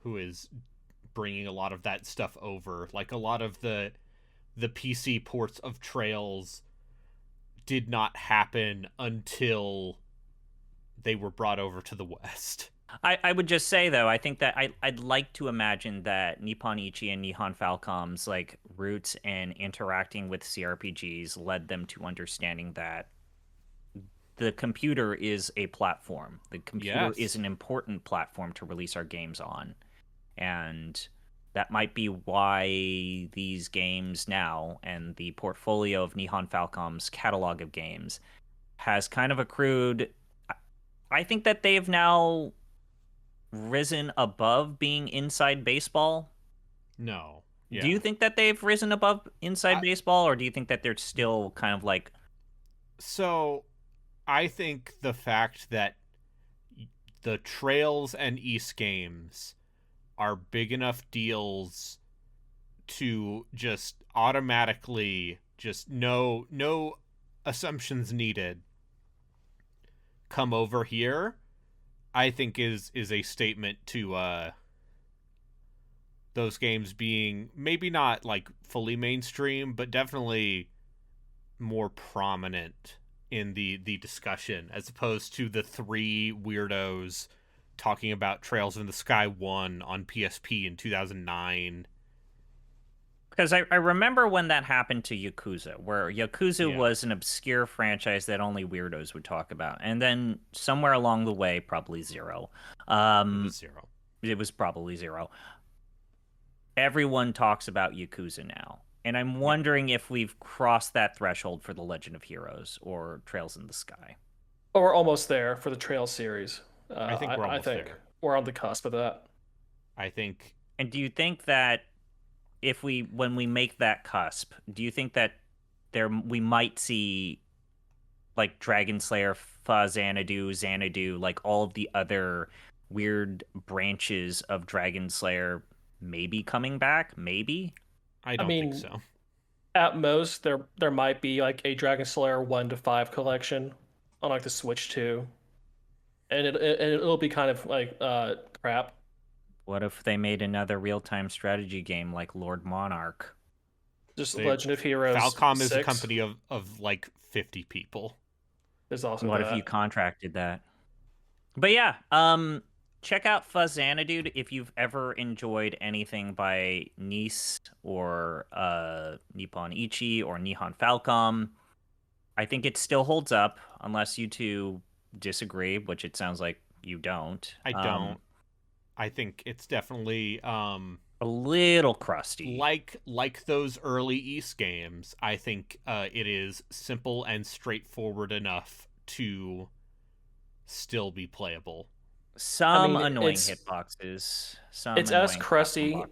Who is bringing a lot of that stuff over. Like, a lot of the PC ports of Trails did not happen until they were brought over to the West. I would just say, though, I think that I'd like to imagine that Nippon Ichi and Nihon Falcom's like roots in interacting with CRPGs led them to understanding that the computer is a platform. The computer is an important platform to release our games on. And that might be why these games now and the portfolio of Nihon Falcom's catalog of games has kind of accrued. I think that they've now risen above being Inside Baseball. No. Yeah. Do you think that they've risen above Inside Baseball, or do you think that they're still kind of like... So, I think the fact that the Trails and East games are big enough deals to just automatically, just no assumptions needed, come over here, I think is a statement to those games being maybe not like fully mainstream, but definitely more prominent in the discussion, as opposed to the three weirdos talking about Trails in the Sky 1 on PSP in 2009. Because I remember when that happened to Yakuza, where Yakuza was an obscure franchise that only weirdos would talk about. And then somewhere along the way, probably Zero. It was probably Zero. Everyone talks about Yakuza now. And I'm wondering if we've crossed that threshold for The Legend of Heroes or Trails in the Sky. Or we're almost there for the Trail series. I think we're almost there. We're on the cusp of that. I think. And do you think that when we make that cusp, do you think that we might see like Dragon Slayer, Xanadu, like all of the other weird branches of Dragon Slayer maybe coming back? Maybe? I don't think so. At most, there might be like a Dragon Slayer 1 to 5 collection on like the Switch 2. And it'll be kind of like crap. What if they made another real-time strategy game like Lord Monarch? Just Legend of Heroes. Falcom 6. is a company of like 50 people. There's also What that. if you contracted that? But yeah, check out Faxanadu if you've ever enjoyed anything by Nice or Nippon Ichi or Nihon Falcom. I think it still holds up, unless you two disagree, which it sounds like you don't. I don't. I think it's definitely a little crusty. Like those early East games, I think it is simple and straightforward enough to still be playable. Some annoying hitboxes. It's as crusty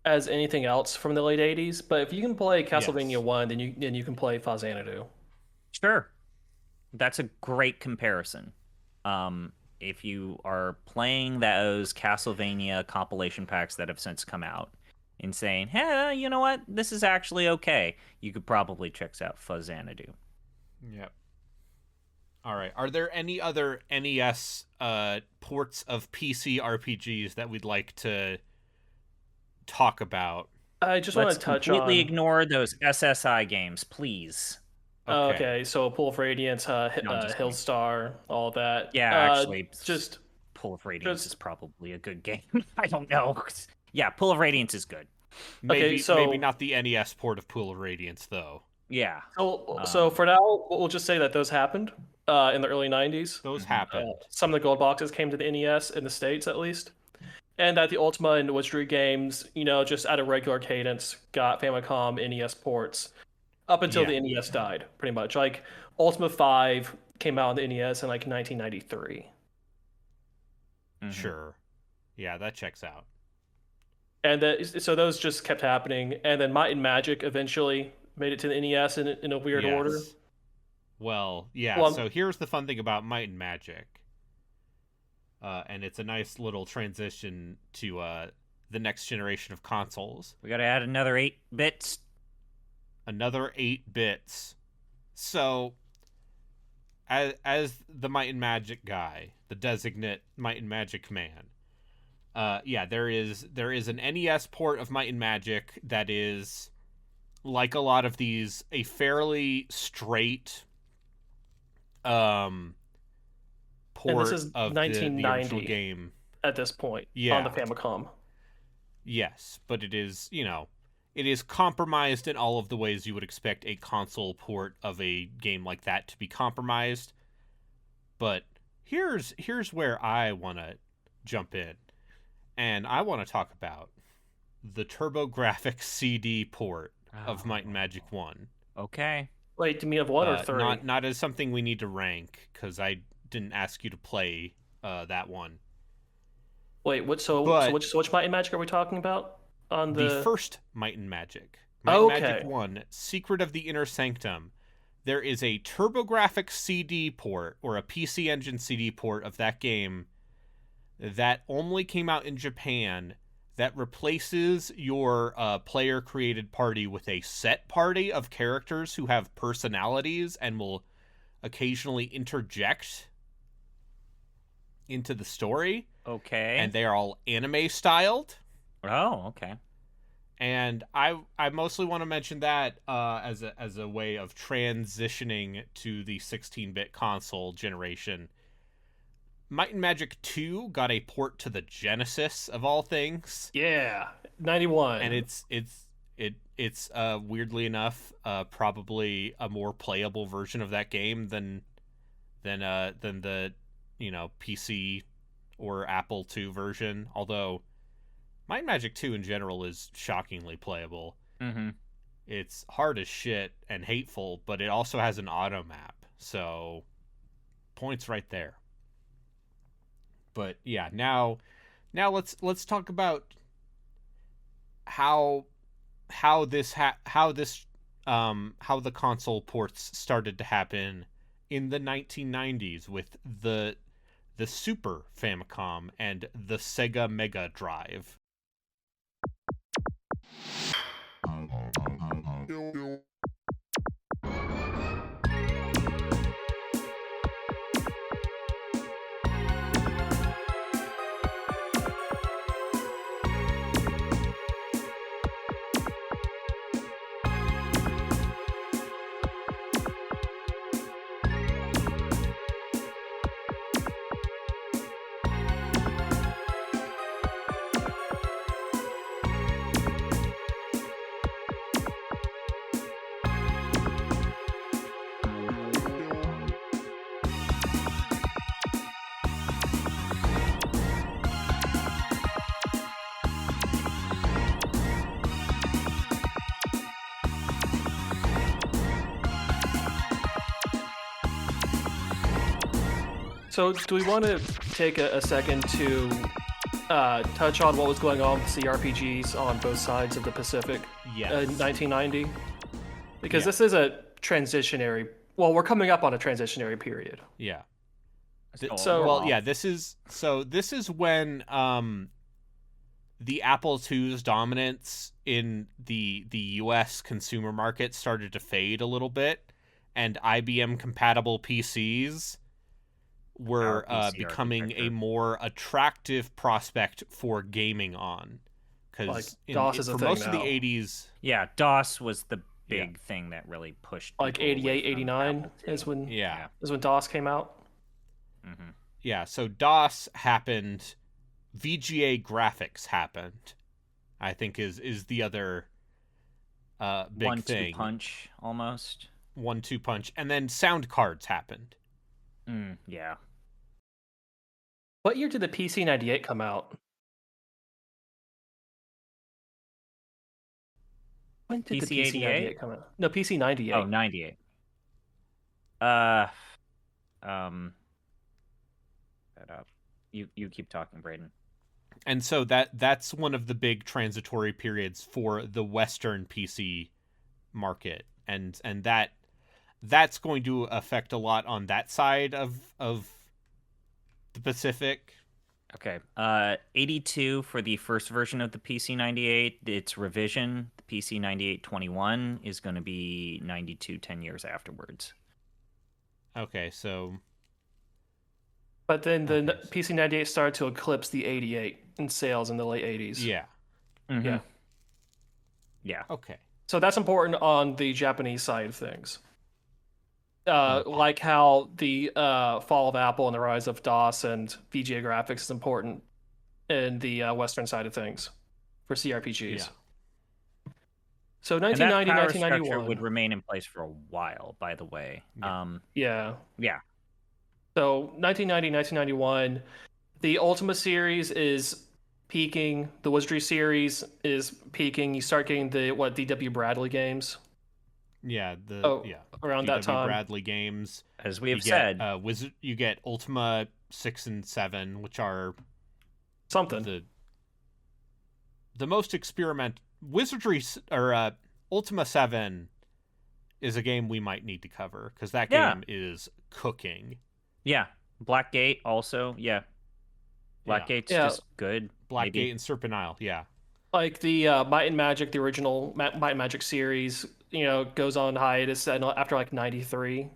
as anything else from the late 80s, but if you can play Castlevania 1, then you can play Faxanadu. Sure. That's a great comparison. If you are playing those Castlevania compilation packs that have since come out and saying, hey, you know what? This is actually okay, you could probably check out Faxanadu. Yep. All right. Are there any other NES ports of PC RPGs that we'd like to talk about? I just want to touch on... completely ignore those SSI games, please. Okay, so Pool of Radiance, Hillstar, all that. Yeah, actually, just Pool of Radiance is probably a good game. I don't know. Yeah, Pool of Radiance is good. Maybe not the NES port of Pool of Radiance, though. Yeah. So for now, we'll just say that those happened in the early 90s. Those happened. Some of the gold boxes came to the NES, in the States at least. And that the Ultima and Wizardry games, just at a regular cadence, got Famicom NES ports up until the NES died, pretty much. Like, Ultima 5 came out on the NES in, 1993. Mm-hmm. Sure. Yeah, that checks out. And so those just kept happening. And then Might and Magic eventually made it to the NES in a weird order. Well, yeah, so here's the fun thing about Might and Magic. And it's a nice little transition to the next generation of consoles. We gotta add another 8 bits. Another 8 bits. So, as the Might and Magic guy, the designate Might and Magic man, there is an NES port of Might and Magic that is, like a lot of these, a fairly straight port this is of 1990 the original game at this point on the Famicom. Yes, but it is, it is compromised in all of the ways you would expect a console port of a game like that to be compromised. But here's where I want to jump in, and I want to talk about the TurboGrafx CD port of Might and Magic 1. Okay. Wait, do you mean of 1 or 3? Not as something we need to rank, because I didn't ask you to play that one. Wait, which Might and Magic are we talking about? On the first Might and Magic. Might and Magic 1, Secret of the Inner Sanctum. There is a TurboGrafx CD port, or a PC Engine CD port of that game that only came out in Japan, that replaces your player-created party with a set party of characters who have personalities and will occasionally interject into the story. Okay. And they are all anime-styled. Oh, okay. And I mostly want to mention that as a way of transitioning to the 16-bit console generation. Might and Magic 2 got a port to the Genesis of all things. Yeah, 91. And it's weirdly enough probably a more playable version of that game than the PC or Apple II version. Although Might and Magic 2 in general is shockingly playable. Mm-hmm. It's hard as shit and hateful, but it also has an auto map, so points right there. But yeah, now let's talk about how the console ports started to happen in the 1990s with the Super Famicom and the Sega Mega Drive. So, do we want to take a second to touch on what was going on with CRPGs on both sides of the Pacific Yes. in 1990? Because Yeah. this is a transitionary. Well, we're coming up on a transitionary period. Yeah. So- Well, yeah, this is when the Apple II's dominance in the US consumer market started to fade a little bit, and IBM compatible PCs were PowerPC becoming a architecture. more attractive prospect for gaming on. Like, Because DOS is a for thing most of the now. 80s, Yeah, DOS was the big thing that really pushed Like people away 88, from 89 Apple II. is when yeah. DOS came out. Mm-hmm. Yeah, so DOS happened, VGA graphics happened, I think is the other big 1-2 thing. punch almost. 1-2 punch, and then sound cards happened. Yeah. What year did the PC 98 come out? When did the PC PC 88? 98 come out? No, PC 98. Oh, 98. That up. You keep talking, Braden. And so that's one of the big transitory periods for the Western PC market, and that's going to affect a lot on that side of the Pacific. Okay. 82 for the first version of the PC 98. Its revision, the PC 9821, is going to be 92 10 years afterwards. Okay, so But then the Okay. PC 98 started to eclipse the 88 in sales in the late 80s. yeah, Mhm. Yeah. Yeah. okay, So that's important on the Japanese side of things. Like how the fall of Apple and the rise of DOS and VGA graphics is important in the Western side of things for CRPGs. Yeah. So And that 1990, power structure 1991. would remain in place for a while, by the way. Yeah. Yeah. Yeah. So 1990, 1991, the Ultima series is peaking. The Wizardry series is peaking. You start getting the D.W. Bradley games yeah, around that D.W. time. Bradley games. As we You have get said. you get Ultima 6 and 7, which are Something. the most Wizardry or Ultima 7 is a game we might need to cover because that Yeah. game is cooking. Yeah. Blackgate also. Yeah. Blackgate's just good. Blackgate maybe. and Serpent Isle, yeah. Like the Might and Magic, the original Might and Magic series, goes on hiatus after like 93.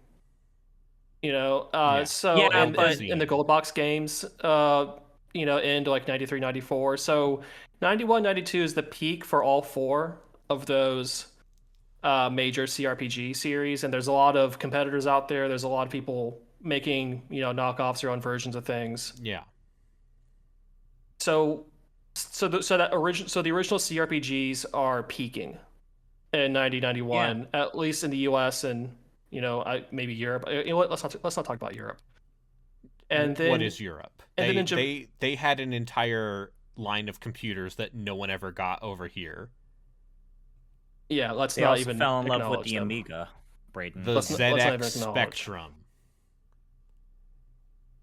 Yeah. So Yeah, and but- in the Gold Box games, into like 93, 94. So 91, 92 is the peak for all four of those major CRPG series, and there's a lot of competitors out there. There's a lot of people making knockoffs or own versions of things. Yeah. So the original CRPGs are peaking in 90, 91, at least in the US and maybe Europe. You know what? Let's not talk about Europe. And then what is Europe? and They then they had an entire line of computers that no one ever got over here. Yeah, let's They not also even fell in love with acknowledge the them. Amiga, Braden. The Let's not even ZX acknowledge. Spectrum.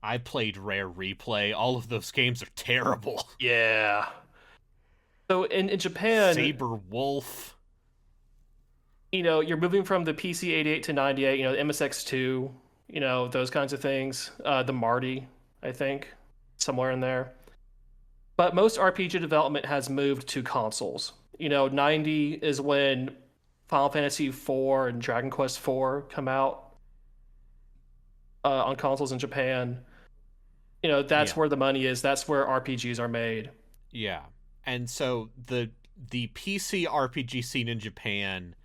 I played Rare Replay. All of those games are terrible. Yeah. So in Japan, Saber Wolf. you're moving from the PC 88 to 98, the MSX2, those kinds of things. The Marty, I think, somewhere in there. But most RPG development has moved to consoles. 90 is when Final Fantasy IV and Dragon Quest IV come out on consoles in Japan. That's where the money is. That's where RPGs are made. Yeah. And so the PC RPG scene in Japan,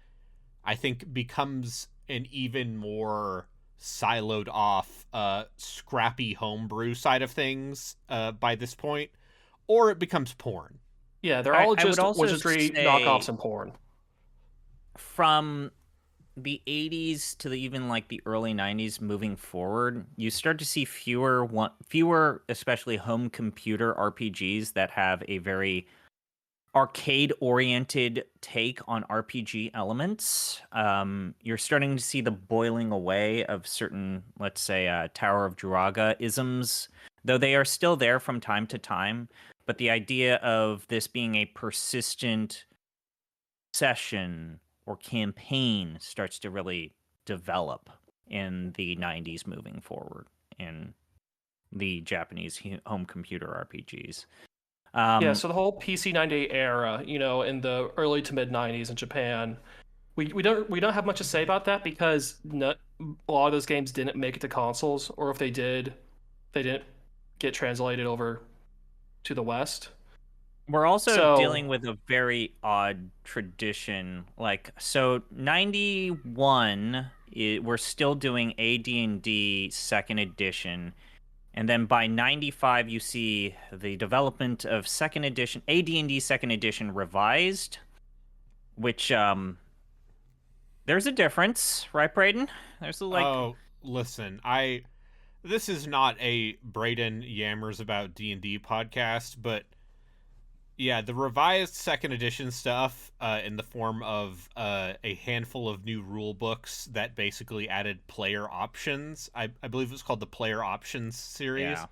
I think, becomes an even more siloed off, scrappy homebrew side of things by this point, or it becomes porn. Yeah, they're all I would just also wizardry say- knockoffs and porn. From the 80s to even like the early 90s moving forward, you start to see fewer especially home computer RPGs that have a very arcade-oriented take on RPG elements. You're starting to see the boiling away of certain, let's say, Tower of Druaga isms, though they are still there from time to time. But the idea of this being a persistent session or campaign starts to really develop in the 90s moving forward in the Japanese home computer RPGs. Yeah, so the whole PC 98 era, in the early to mid 90s in Japan, we don't have much to say about that because a lot of those games didn't make it to consoles, or if they did, they didn't get translated over to the West. We're also dealing with a very odd tradition. So 91, we're still doing AD&D second edition. And then by 95, you see the development of second edition, AD&D second edition revised, which, there's a difference, right, Braden? There's Oh, listen, this is not a Braden yammers about D&D podcast, but yeah, the revised second edition stuff, in the form of a handful of new rule books that basically added player options. I believe it was called the Player Options series. Yeah.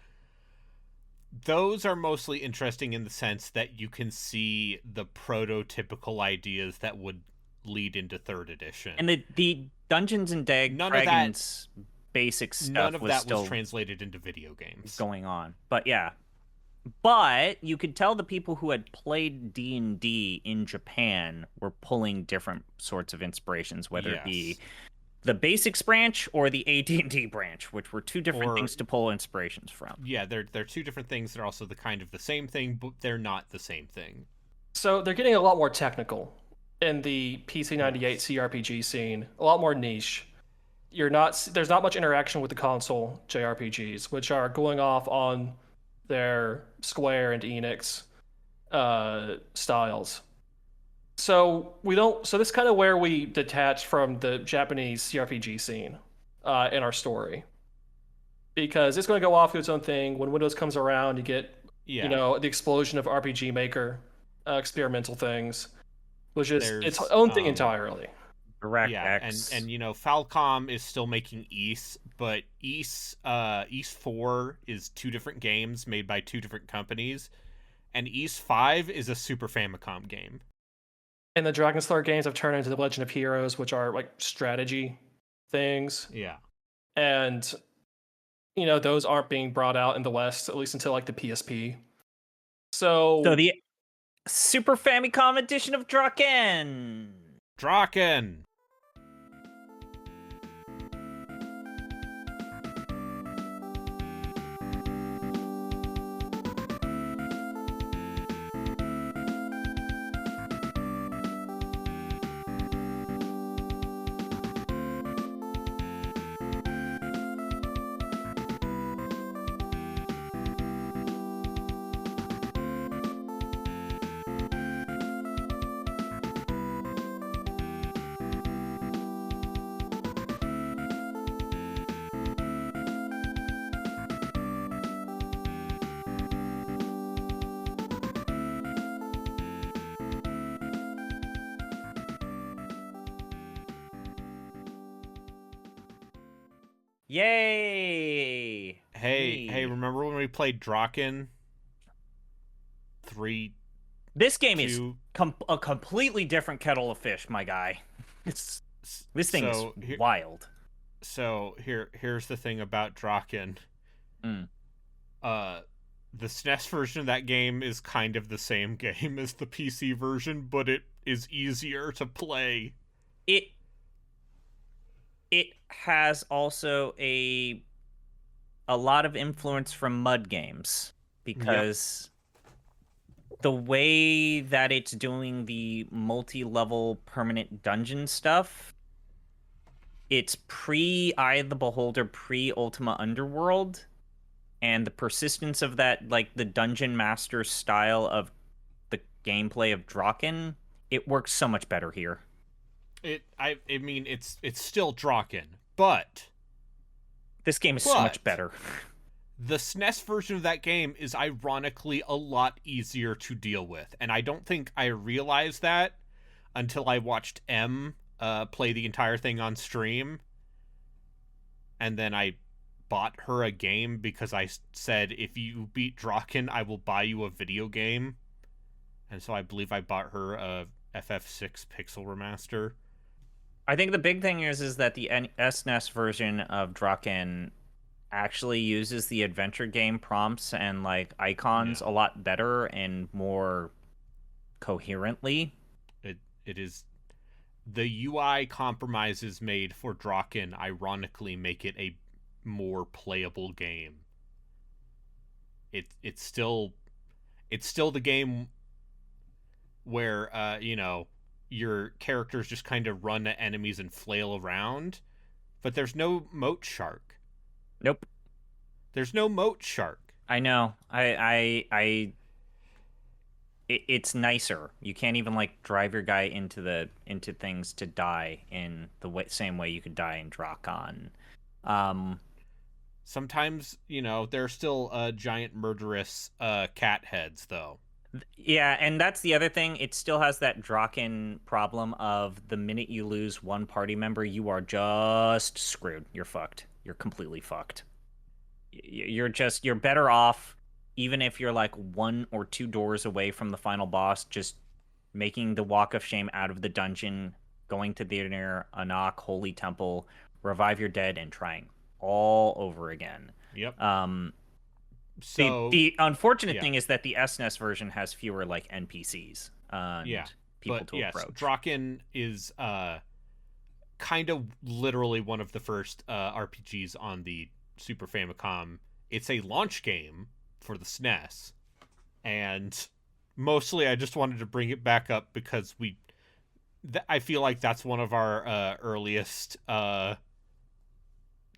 Those are mostly interesting in the sense that you can see the prototypical ideas that would lead into third edition. And the Dungeons and Dragons basic stuff none of that still was translated into video games going on. But yeah. But you could tell the people who had played D&D in Japan were pulling different sorts of inspirations, whether it be the basics branch or the AD&D branch, which were two different things to pull inspirations from. Yeah, they're two different things. They're also the same thing, but they're not the same thing. So they're getting a lot more technical in the PC 98 CRPG scene, a lot more niche. There's not much interaction with the console JRPGs, which are going off on their Square and Enix styles. So this is kind of where we detach from the Japanese CRPG scene in our story, because it's going to go off to its own thing. When Windows comes around, you get the explosion of RPG Maker experimental things, which is its own thing entirely. DirectX. And Falcom is still making Ys, but Ys 4 is two different games made by two different companies, and Ys 5 is a Super Famicom game. And the Dragonslayer games have turned into the Legend of Heroes, which are like strategy things. Yeah. And those aren't being brought out in the West, at least until like the PSP. So the Super Famicom edition of Drakkhen. Yay! Hey, remember when we played Drakkhen 3? This game is a completely different kettle of fish, my guy. This thing is wild. So here's the thing about Drakkhen. The SNES version of that game is kind of the same game as the PC version, but it is easier to play. It has also a lot of influence from MUD games, because the way that it's doing the multi-level permanent dungeon stuff, it's pre-Eye of the Beholder, pre-Ultima Underworld, and the persistence of that, like the Dungeon Master style of the gameplay of Drakkhen, it works so much better here. I mean, it's still Drakkhen, but this game is so much better. The SNES version of that game is ironically a lot easier to deal with, and I don't think I realized that until I watched M play the entire thing on stream, and then I bought her a game because I said, if you beat Drakkhen, I will buy you a video game. And so I believe I bought her a FF6 Pixel Remaster. I think the big thing is that the SNES version of Drakkhen actually uses the adventure game prompts and like icons a lot better and more coherently. It is, the UI compromises made for Drakkhen ironically make it a more playable game. It's still the game where your characters just kind of run at enemies and flail around, but there's no moat shark. Nope. There's no moat shark. I know. It's nicer. You can't even like drive your guy into things to die in the same way you could die in Drakkhen. Sometimes, there are still giant murderous cat heads, though. Yeah, and that's the other thing. It still has that Drakkhen problem of the minute you lose one party member, you are just screwed. You're fucked. You're completely fucked. You're better off, even if you're like 1 or 2 doors away from the final boss, just making the walk of shame out of the dungeon, going to the near Anak Holy Temple, revive your dead, and trying all over again. Yep. So the unfortunate thing is that the SNES version has fewer like NPCs and people to approach. Drakkhen is kind of literally one of the first RPGs on the Super Famicom. It's a launch game for the SNES, and mostly I just wanted to bring it back up because I feel like that's one of our earliest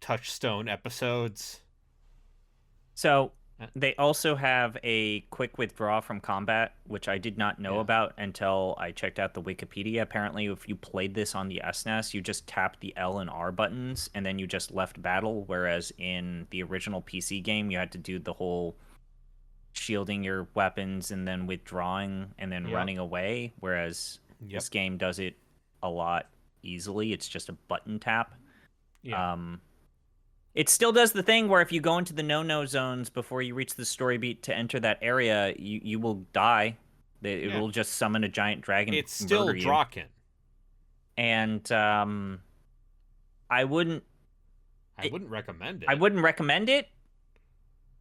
touchstone episodes. So they also have a quick withdraw from combat, which I did not know about until I checked out the Wikipedia. Apparently, if you played this on the SNES, you just tapped the L and R buttons, and then you just left battle, whereas in the original PC game, you had to do the whole shielding your weapons and then withdrawing and then running away, whereas this game does it a lot easily. It's just a button tap. It still does the thing where if you go into the no-no zones before you reach the story beat to enter that area, you will die. It will just summon a giant dragon. It's still Drakkhen. And I wouldn't recommend it. I wouldn't recommend it.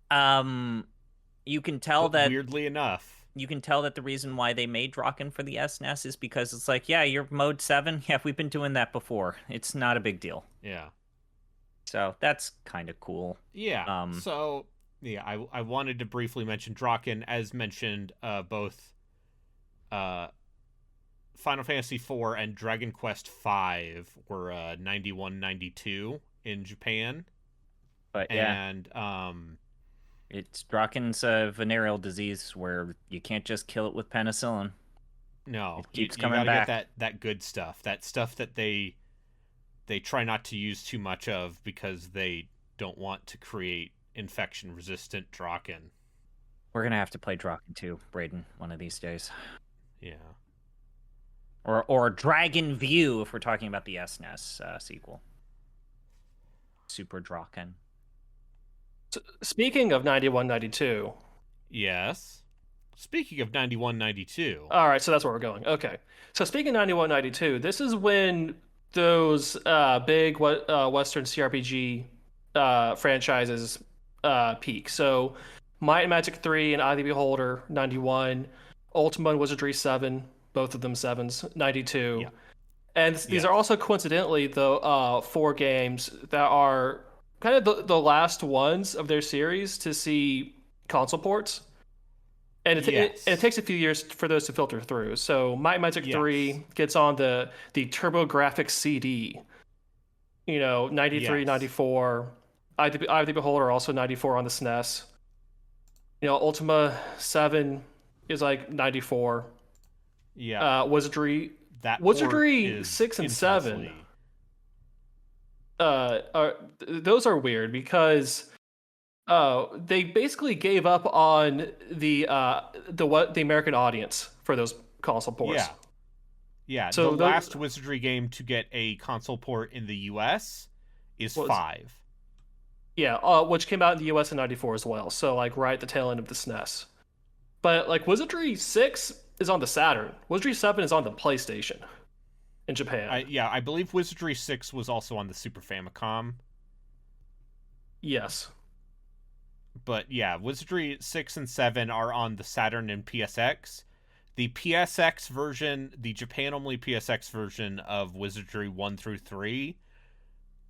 You can tell that weirdly enough, you can tell that the reason why they made Drakkhen for the SNES is because it's like, you're mode 7. Yeah, we've been doing that before. It's not a big deal. Yeah. So that's kind of cool. Yeah. I wanted to briefly mention Drakkhen. As mentioned, both Final Fantasy IV and Dragon Quest V were 91, 92 in Japan. But and it's Drakkhen's a venereal disease where you can't just kill it with penicillin. No, it keeps you coming gotta back. Get that good stuff. That stuff that they try not to use too much of because they don't want to create infection-resistant Drakkhen. We're gonna have to play Drakkhen 2, Braden, one of these days. Yeah. Or Dragon View if we're talking about the SNES sequel. Super Drakkhen. So, speaking of 91, 92. Yes. Speaking of 91, 92. All right, so that's where we're going. Okay. So speaking of 91, 92, this is when those big Western CRPG franchises peak. So Might and Magic 3 and Eye of the Beholder, 91. Ultima and Wizardry 7, both of them 7s, 92. Yeah. And these are also coincidentally the 4 games that are kind of the last ones of their series to see console ports. And it takes a few years for those to filter through. So Might and Magic 3 gets on the TurboGrafx CD. 93, 94. Eye of the Beholder also 94 on the SNES. Ultima 7 is like 94. Yeah. Wizardry 6 and 7. Those are weird because They basically gave up on the American audience for those console ports. Yeah, So the last Wizardry game to get a console port in the US is 5. Yeah, which came out in the US in '94 as well. So like right at the tail end of the SNES. But like Wizardry 6 is on the Saturn. Wizardry 7 is on the PlayStation in Japan. I believe Wizardry 6 was also on the Super Famicom. Yes. But yeah, Wizardry 6 and 7 are on the Saturn and PSX. The PSX version, the Japan-only PSX version of Wizardry 1 through 3,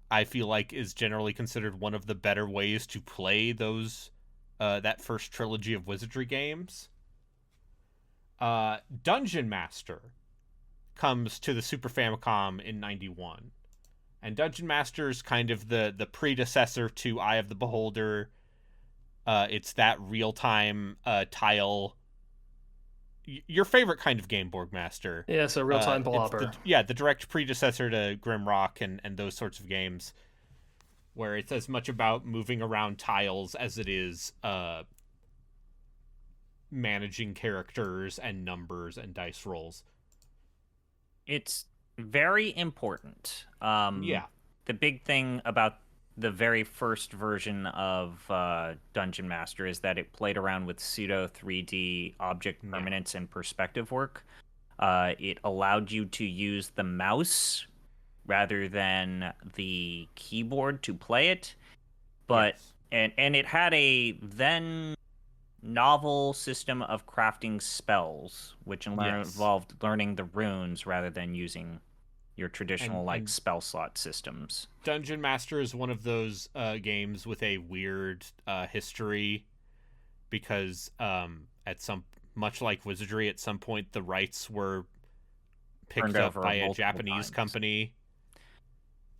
I feel like is generally considered one of the better ways to play those that first trilogy of Wizardry games. Dungeon Master comes to the Super Famicom in 91. And Dungeon Master is kind of the predecessor to Eye of the Beholder. It's that real-time tile... Your favorite kind of game, Borgmaster. Yeah, so real-time blobber. The direct predecessor to Grimrock and those sorts of games, where it's as much about moving around tiles as it is managing characters and numbers and dice rolls. It's very important. The big thing about the very first version of Dungeon Master is that it played around with pseudo 3D object permanence and perspective work. It allowed you to use the mouse rather than the keyboard to play it, but and it had a then novel system of crafting spells, which involved learning the runes rather than using your traditional spell slot systems. Dungeon Master is one of those games with a weird history, because much like Wizardry, at some point the rights were picked up by a Japanese company.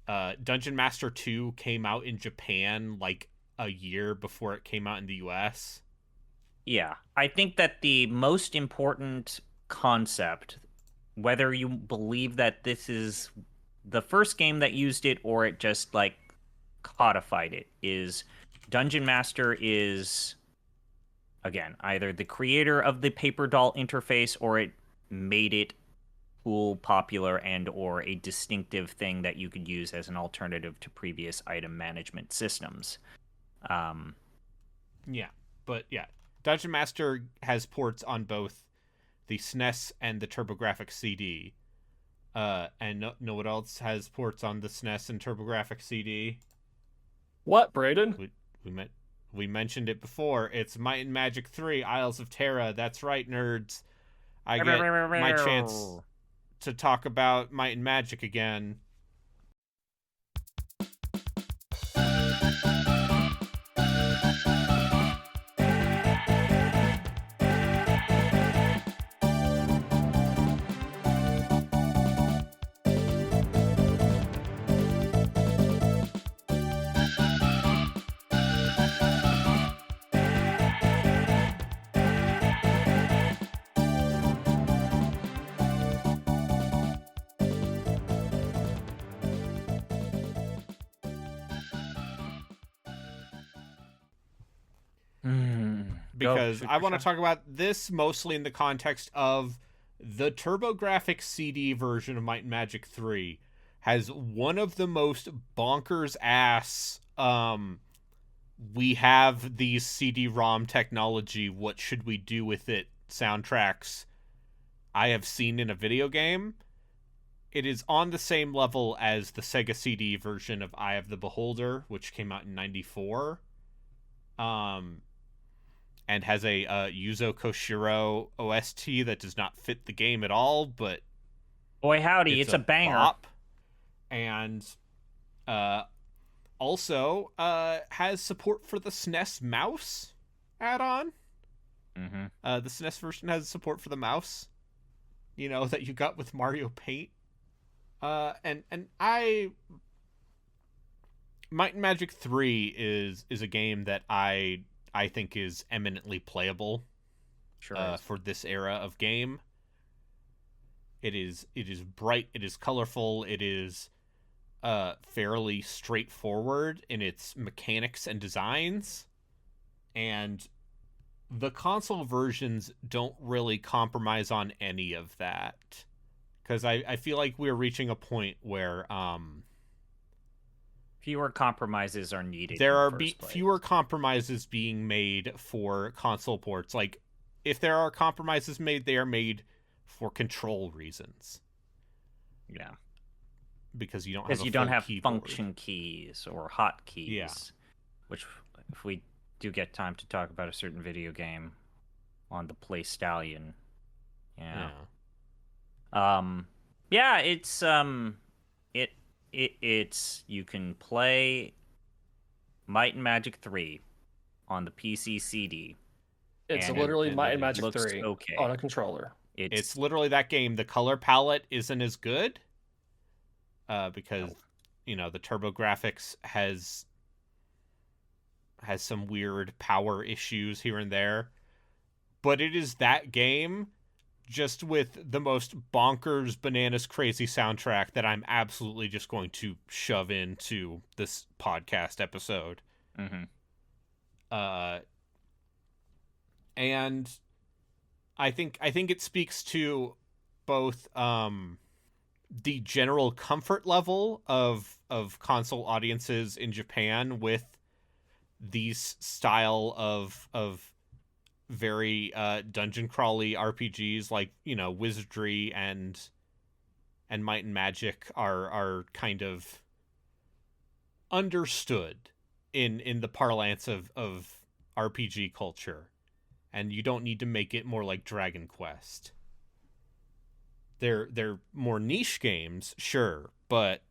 Dungeon Master 2 came out in Japan like a year before it came out in the US. Yeah, I think that the most important concept, whether you believe that this is the first game that used it or it just like codified it, is Dungeon Master is, again, either the creator of the paper doll interface or it made it cool, popular, and or a distinctive thing that you could use as an alternative to previous item management systems. Dungeon Master has ports on both the SNES and the TurboGrafx CD. And know what else has ports on the SNES and TurboGrafx CD? What, Brayden? We mentioned it before. It's Might and Magic 3, Isles of Terra. That's right, nerds. I get my chance to talk about Might and Magic again. Because I want to talk about this mostly in the context of the TurboGrafx CD version of Might and Magic 3 has one of the most bonkers ass we have these CD-ROM technology, what should we do with it soundtracks I have seen in a video game. It is on the same level as the Sega CD version of Eye of the Beholder, which came out in 94. And has a Yuzo Koshiro OST that does not fit the game at all, but boy howdy, it's a banger. Bop. And also has support for the SNES mouse add-on. Mm-hmm. The SNES version has support for the mouse, that you got with Mario Paint. And Might and Magic 3 is a game that I think is eminently playable. Sure. For this era of game. It is bright, it is colorful, it is fairly straightforward in its mechanics and designs. And the console versions don't really compromise on any of that. Because I feel like we're reaching a point where fewer compromises are needed. There are place. fewer compromises being made for console ports. Like, if there are compromises made, they are made for control reasons. Yeah. Because you don't have don't have keyboard. function keys or hotkeys. Yeah. Which, if we do get time to talk about a certain video game on the Play Stallion. Yeah. Yeah, it's it's you can play Might and Magic 3 on the PC CD. It's literally Might and Magic looks 3 okay. on a controller. It's literally that game. The color palette isn't as good because the TurboGrafx has some weird power issues here and there. But it is that game, just with the most bonkers, bananas, crazy soundtrack that I'm absolutely just going to shove into this podcast episode. Mm-hmm. And I think it speaks to both the general comfort level of console audiences in Japan with these style of very dungeon crawly RPGs, like Wizardry and Might and Magic are kind of understood in the parlance of RPG culture, and you don't need to make it more like Dragon Quest. They're more niche games, sure, but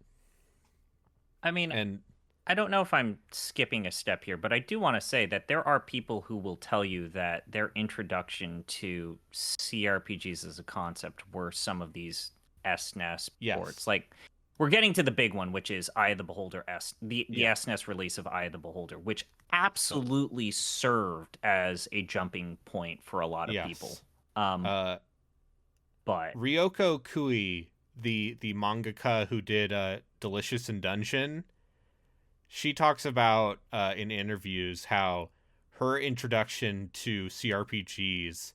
I mean, I don't know if I'm skipping a step here, but I do want to say that there are people who will tell you that their introduction to CRPGs as a concept were some of these SNES ports. Like, we're getting to the big one, which is Eye of the Beholder the SNES release of Eye of the Beholder, which absolutely served as a jumping point for a lot of people. But Ryoko Kui, the mangaka who did Delicious in Dungeon, she talks about in interviews how her introduction to CRPGs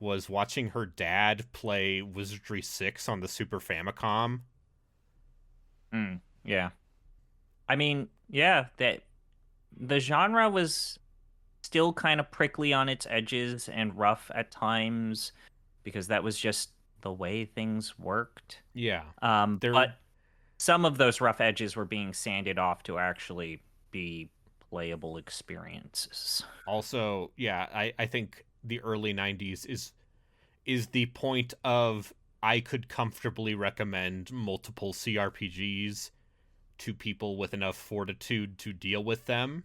was watching her dad play Wizardry 6 on the Super Famicom. Yeah. I mean, yeah, that the genre was still kind of prickly on its edges and rough at times because that was just the way things worked. Yeah. But some of those rough edges were being sanded off to actually be playable experiences. Also, yeah, I think the early 90s is the point of I could comfortably recommend multiple CRPGs to people with enough fortitude to deal with them.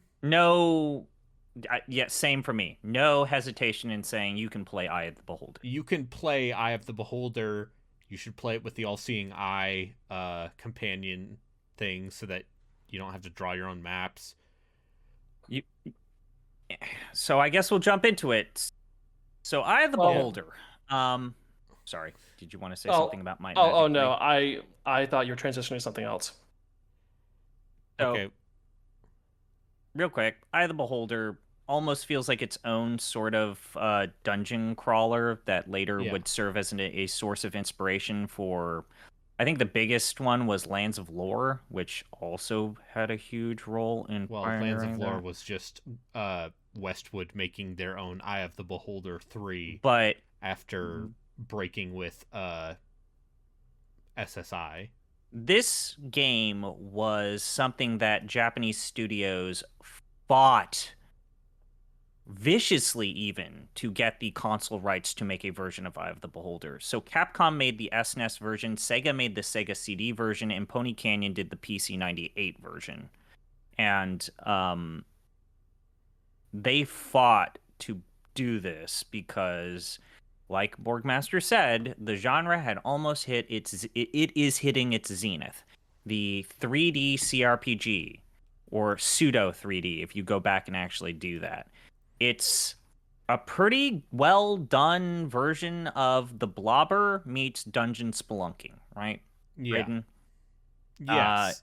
Same for me. No hesitation in saying you can play Eye of the Beholder. You can play Eye of the Beholder. You should play it with the All-Seeing Eye companion thing so that you don't have to draw your own maps. So I guess we'll jump into it. So Eye of the Beholder. Sorry, did you want to say something about Might and Magic? Oh no, I thought you were transitioning to something else. Okay. Real quick, Eye of the Beholder almost feels like its own sort of dungeon crawler that later would serve as a source of inspiration for, I think the biggest one was Lands of Lore, which also had a huge role in Lands of Lore was just Westwood making their own Eye of the Beholder 3, but after breaking with SSI. This game was something that Japanese studios fought viciously even to get the console rights to make a version of Eye of the Beholder. So Capcom made the SNES version, Sega made the Sega CD version, and Pony Canyon did the PC-98 version. And they fought to do this because, like Borgmaster said, the genre had almost hit it is hitting its zenith. The 3D CRPG, or pseudo 3D, if you go back and actually do that, it's a pretty well done version of the Blobber meets Dungeon Spelunking, right? Yeah. Raiden? Yes.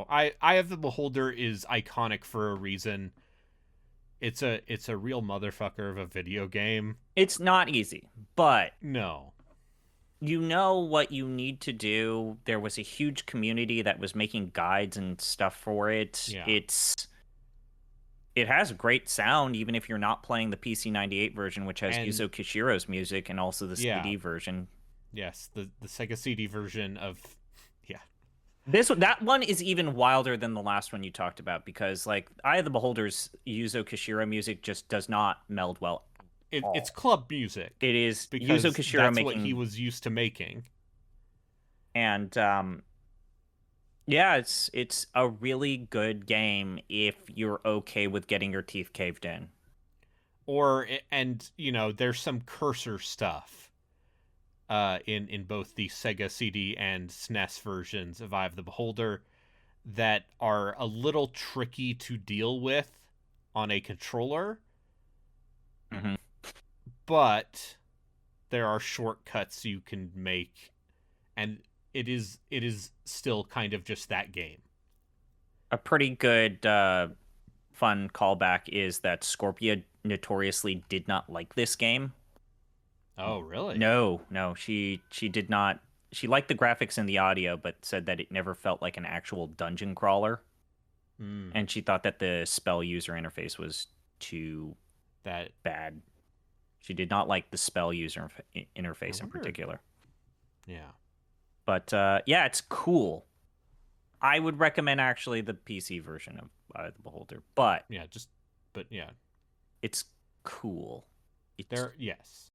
Eye of the Beholder is iconic for a reason. it's a real motherfucker of a video game. It's not easy, but No. you know what you need to do. There was a huge community that was making guides and stuff for it. Yeah. It has great sound, even if you're not playing the PC-98 version, which has And- Yuzo Kishiro's music, and also the CD version. Yes, the Sega CD version of That one is even wilder than the last one you talked about, because like Eye of the Beholder's Yuzo Koshiro music just does not meld well. it's club music. It is Because Yuzo Koshiro that's making, what he was used to making. and yeah, it's a really good game if you're okay with getting your teeth caved in. And there's some cursor stuff in both the Sega CD and SNES versions of Eye of the Beholder that are a little tricky to deal with on a controller. Mhm. But there are shortcuts you can make, and it is still kind of just that game. A pretty good fun callback is that Scorpia notoriously did not like this game. Oh, really? No, she did not. She liked the graphics and the audio, but said that it never felt like an actual dungeon crawler. And she thought that the spell user interface was too bad. She did not like the spell user interface in particular. Yeah. But yeah, it's cool. I would recommend actually the PC version of Eye of the Beholder, but Yeah, it's cool. Yes.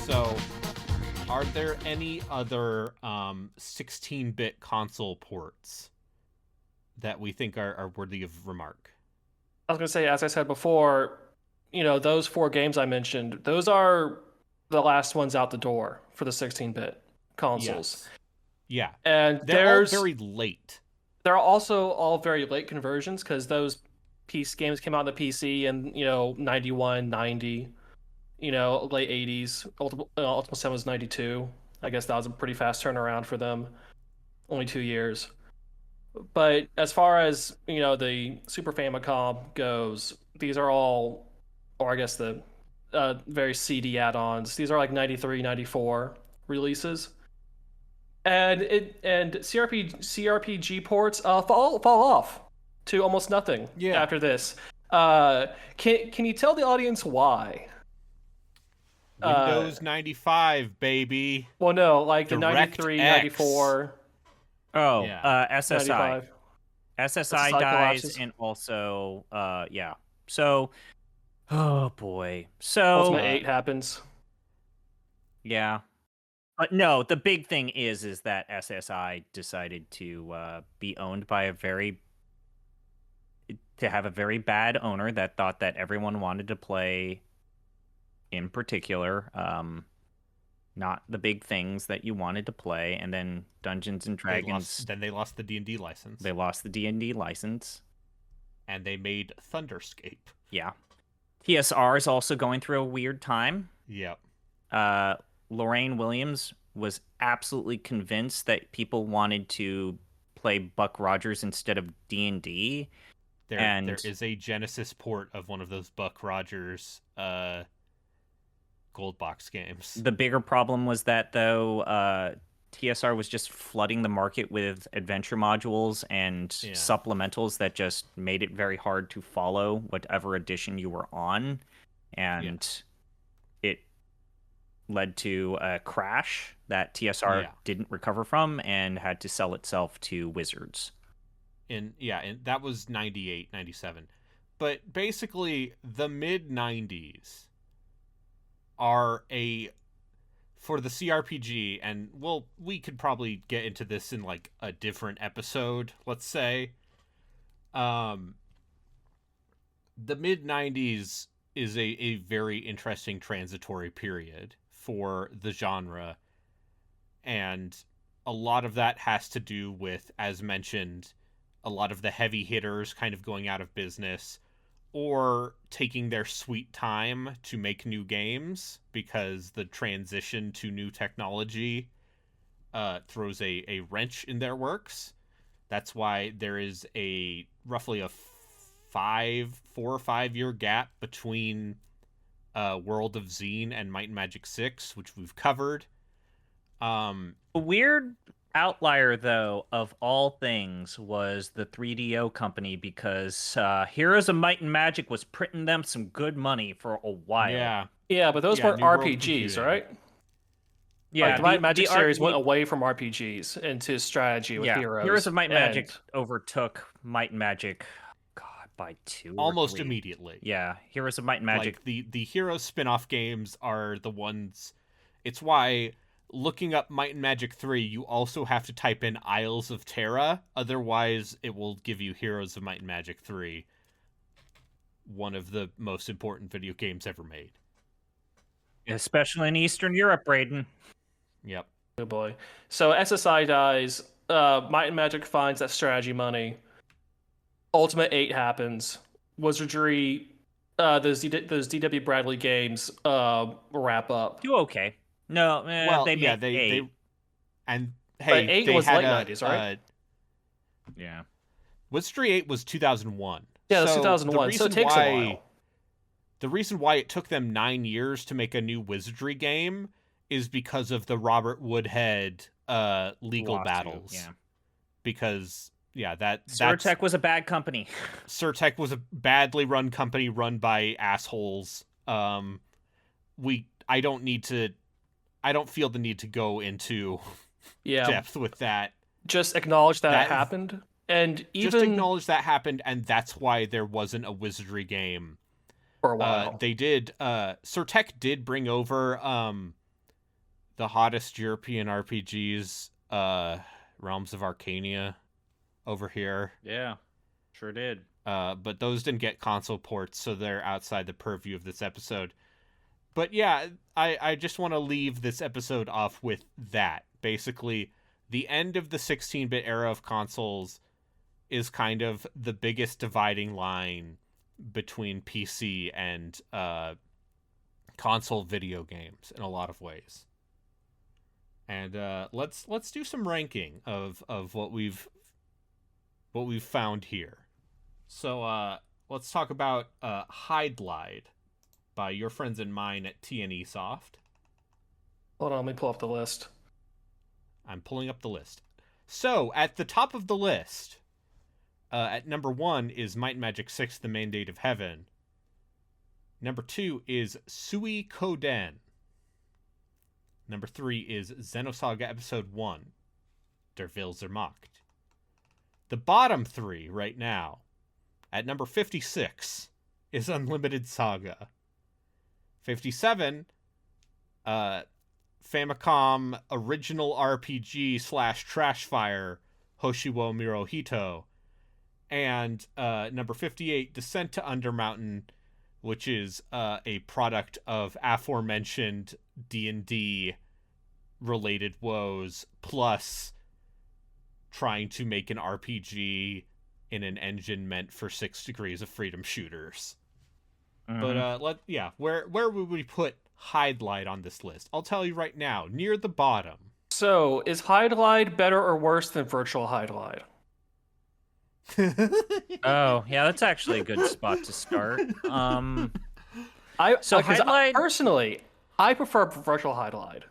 So, are there any other 16-bit console ports that we think are worthy of remark? I was going to say, as I said before, those 4 games I mentioned, those are the last ones out the door for the 16-bit consoles. Yes. Yeah. And They're all very late. They're also all very late conversions, because those PC games came out on the PC in 91, 90, late 80s. Ultima 7 was 92. I guess that was a pretty fast turnaround for them. Only 2 years. But as far as the Super Famicom goes, these are all, or I guess the very CD add-ons. These are like 93, 94 releases. And CRPG ports fall off to almost nothing after this. Can you tell the audience why? Windows 95, baby. Well, no, like the DirectX. 93, 94. Oh, Yeah. SSI. 95. SSI dies, collapses. and also, yeah. So, oh boy. So, Ultimate 8 happens. yeah. But no, the big thing is that SSI decided to be owned by have a very bad owner that thought that everyone wanted to play, in particular, not the big things that you wanted to play, and then Dungeons and Dragons. Then they lost the D&D license. They lost the D&D license. And they made Thunderscape. Yeah. TSR is also going through a weird time. Yep. Lorraine Williams was absolutely convinced that people wanted to play Buck Rogers instead of D&D. There is a Genesis port of one of those Buck Rogers gold box games. The bigger problem was that, though, TSR was just flooding the market with adventure modules and supplementals that just made it very hard to follow whatever edition you were on. And it led to a crash that TSR didn't recover from and had to sell itself to Wizards. And that was 98, 97. But basically, the mid 90s are for the CRPG, and we could probably get into this in like a different episode, let's say. The mid 90s is a very interesting transitory period for the genre, and a lot of that has to do with, as mentioned, a lot of the heavy hitters kind of going out of business or taking their sweet time to make new games because the transition to new technology throws a wrench in their works. That's why there is roughly a 4 or 5 year gap between World of Xeen and Might and Magic 6, which we've covered. A weird outlier, though, of all things, was the 3DO company, because Heroes of Might and Magic was printing them some good money for a while. Yeah, but those weren't RPGs, right? Yeah, like the Might and Magic series went away from RPGs into strategy with Heroes. Heroes of Might and Magic overtook Might and Magic, by 2 almost immediately. Yeah, Heroes of Might and Magic. Like the Heroes spin-off games are the ones. It's why looking up Might and Magic 3, you also have to type in Isles of Terra. Otherwise, it will give you Heroes of Might and Magic 3, one of the most important video games ever made. Especially in Eastern Europe, Braden. Yep. Oh boy. So SSI dies. Might and Magic finds that strategy money. Ultimate 8 happens. Wizardry, those DW Bradley games wrap up. Do okay. No, they made 8. And hey, but 8 was late 90s, right? Yeah. Wizardry 8 was 2001. Yeah, it was 2001, so it takes a while. The reason why it took them 9 years to make a new Wizardry game is because of the Robert Woodhead legal battles. Yeah. Because Surtech was a bad company. Surtech was a badly run company run by assholes. I don't feel the need to go into depth with that. Just acknowledge that it happened. And even just acknowledge that happened, and that's why there wasn't a Wizardry game for a while. They did Surtech did bring over the hottest European RPGs, Realms of Arcania, over here. Yeah, sure did. But those didn't get console ports, so they're outside the purview of this episode. But yeah, I just want to leave this episode off with that. Basically, the end of the 16-bit era of consoles is kind of the biggest dividing line between PC and console video games in a lot of ways. And let's do some ranking of what we've found here. So let's talk about Hydlide by your friends and mine at TNE Soft. Hold on, let me pull up the list. I'm pulling up the list. So at the top of the list, at number 1 is Might and Magic 6: The Mandate of Heaven. Number 2 is Sui Koden. Number 3 is Xenosaga Episode 1, Der Will Zermacht. The bottom 3 right now, at number 56, is Unlimited Saga. 57, Famicom Original RPG / Trashfire, Hoshiwo Mirohito. And number 58, Descent to Undermountain, which is a product of aforementioned D&D related woes, plus trying to make an RPG in an engine meant for 6 Degrees of Freedom shooters. Mm-hmm. But where would we put Hydlide on this list? I'll tell you right now, near the bottom. So, is Hydlide better or worse than Virtual Hydlide? Oh, yeah, that's actually a good spot to start. Personally, I prefer Virtual Hydlide.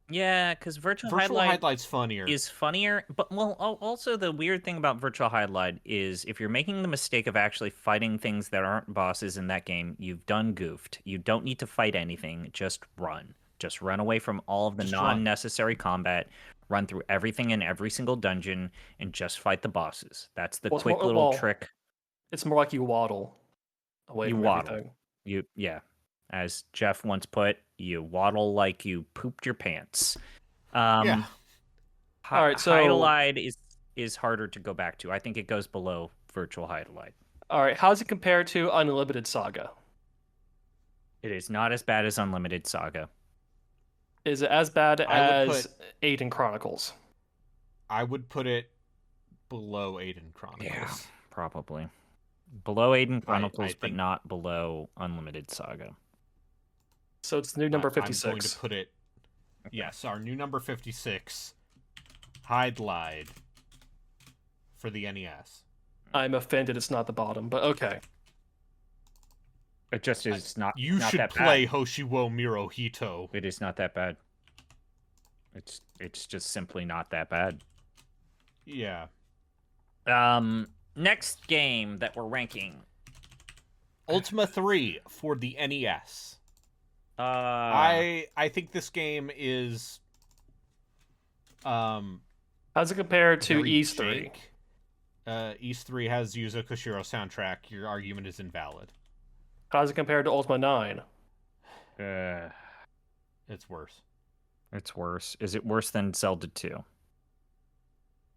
Yeah, because Virtual Hydlide's funnier. Is funnier, but also the weird thing about Virtual Hydlide is if you're making the mistake of actually fighting things that aren't bosses in that game, you've done goofed. You don't need to fight anything, just run. Just run away from all of the Just run. non-necessary combat, run through everything in every single dungeon, and just fight the bosses. That's the quick little trick. It's more like you waddle away from everything. As Jeff once put, you waddle like you pooped your pants. Yeah. All right, so Hydalide is harder to go back to. I think it goes below Virtual Hydalide. All right, how does it compare to Unlimited Saga? It is not as bad as Unlimited Saga. Is it as bad as Aiden Chronicles? I would put it below Aiden Chronicles. Yeah, probably. Below Aiden Chronicles, but not below Unlimited Saga. So it's new number 56. I'm going to put it... Yes, our new number 56, Hydalide, for the NES. I'm offended it's not the bottom, but okay. It just is not. You not should that play bad. Hoshiwo Mirohito. It is not that bad. It's just simply not that bad. Yeah. Next game that we're ranking. Ultima 3 for the NES. I think this game is how does it compare to Ys 3? Ys 3 has Yuzo Koshiro soundtrack. Your argument is invalid. How does it compare to Ultima 9? It's worse. It's worse. Is it worse than Zelda 2?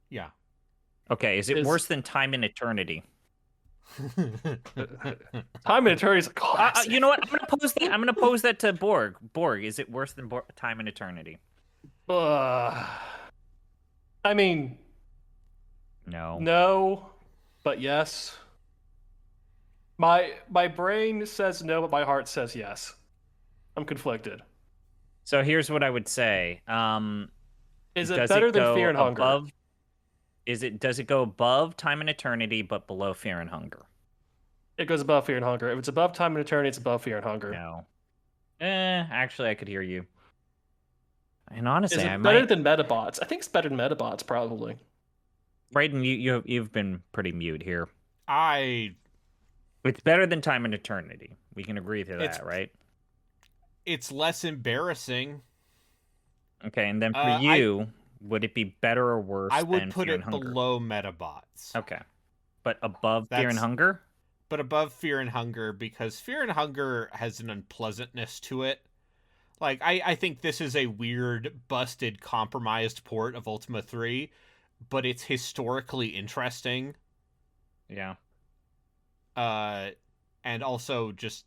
Yeah. Okay, is it worse than Time and Eternity? Time and Eternity is a classic. You know what? I'm gonna pose that to Borg. Borg, is it worse than Time and Eternity? I mean, no, but yes. My brain says no, but my heart says yes. I'm conflicted. So here's what I would say. Is it better than Fear and Hunger? Does it go above Time and Eternity but below Fear and Hunger? It goes above Fear and Hunger. If it's above Time and Eternity, it's above Fear and Hunger. No. Actually, I could hear you. And honestly, is it better than Metabots? I think it's better than Metabots, probably. Brayden, you've been pretty mute here. It's better than Time and Eternity. We can agree to that, right? It's less embarrassing. Okay, and then for you, would it be better or worse than Fear and Hunger? I would put it below Metabots. Okay. But above Fear and Hunger? But above Fear and Hunger, because Fear and Hunger has an unpleasantness to it. Like, I think this is a weird, busted, compromised port of Ultima 3, but it's historically interesting. Yeah. And also just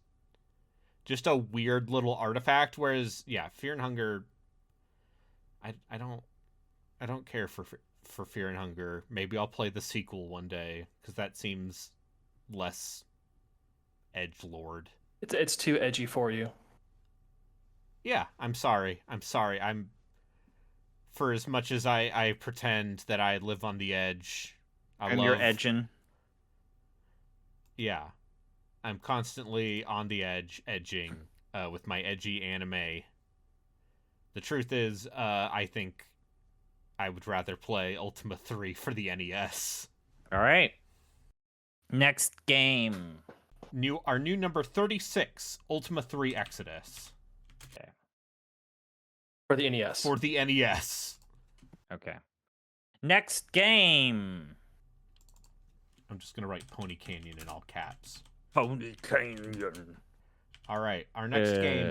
a weird little artifact, whereas, yeah, Fear and Hunger, I don't care for Fear and Hunger. Maybe I'll play the sequel one day, because that seems less edgelord. It's too edgy for you. Yeah, I'm sorry. For as much as I pretend that I live on the edge, you're edging. Yeah, I'm constantly on the edging with my edgy anime. The truth is, I think I would rather play Ultima 3 for the NES. All right. Next game. Our new number 36, Ultima 3 Exodus. Okay. For the NES. For the NES. Okay. Next game. I'm just going to write Pony Canyon in all caps. Pony Canyon. All right. Our next game.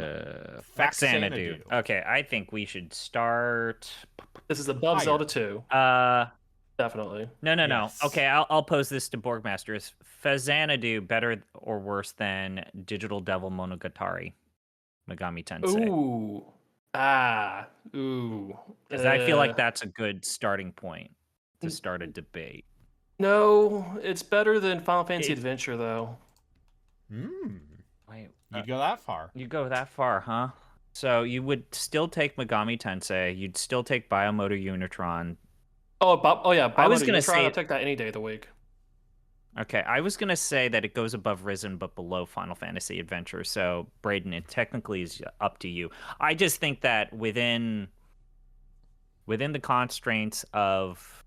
Faxanadu. Okay, I think we should start. This is above Zelda 2. Definitely. No. Yes. Okay, I'll pose this to Borgmaster. Is Faxanadu better or worse than Digital Devil Monogatari? Megami Tensei. Ooh. Because I feel like that's a good starting point to start a debate. No, it's better than Final Fantasy Adventure, though. Wait, you'd go that far? You go that far, huh? So you would still take Megami Tensei. You'd still take Biomotor Unitron. Oh yeah. I was gonna say I'll take that any day of the week. Okay, I was gonna say that it goes above Risen but below Final Fantasy Adventure. So Brayden, it technically is up to you. I just think that within the constraints of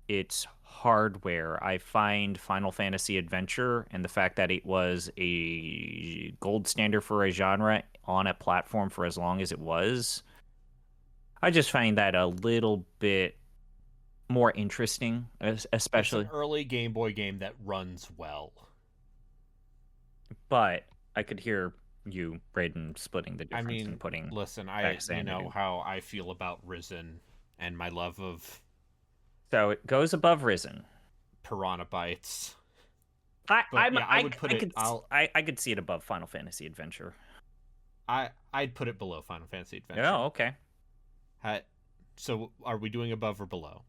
its hardware, I find Final Fantasy Adventure and the fact that it was a gold standard for a genre on a platform for as long as it was, I just find that a little bit more interesting, especially. It's an early Game Boy game that runs well. But I could hear you, Braden, splitting the difference and putting. Listen, Faxanadu. you know how I feel about Risen and my love of. So it goes above Risen. Piranha Bytes. I could see it above Final Fantasy Adventure. I'd put it below Final Fantasy Adventure. Oh, okay. So are we doing above or below?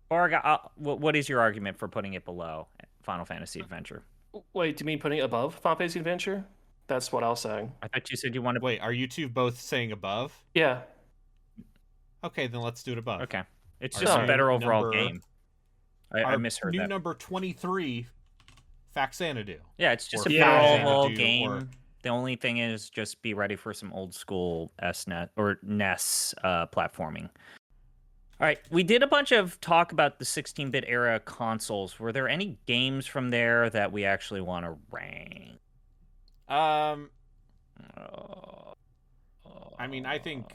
Or what is your argument for putting it below Final Fantasy Adventure? Wait, do you mean putting it above Final Fantasy Adventure? That's what I was saying. I thought you said you wanted. Wait, are you two both saying above? Yeah. Okay, then let's do it above. Okay. It's just a better overall game. I misheard new that. Number 23, Faxanadu. Yeah, it's just Or a better Faxanadu, overall or- game. The only thing is just be ready for some old school SNES or NES platforming. All right, we did a bunch of talk about the 16-bit era consoles. Were there any games from there that we actually want to rank? I mean, I think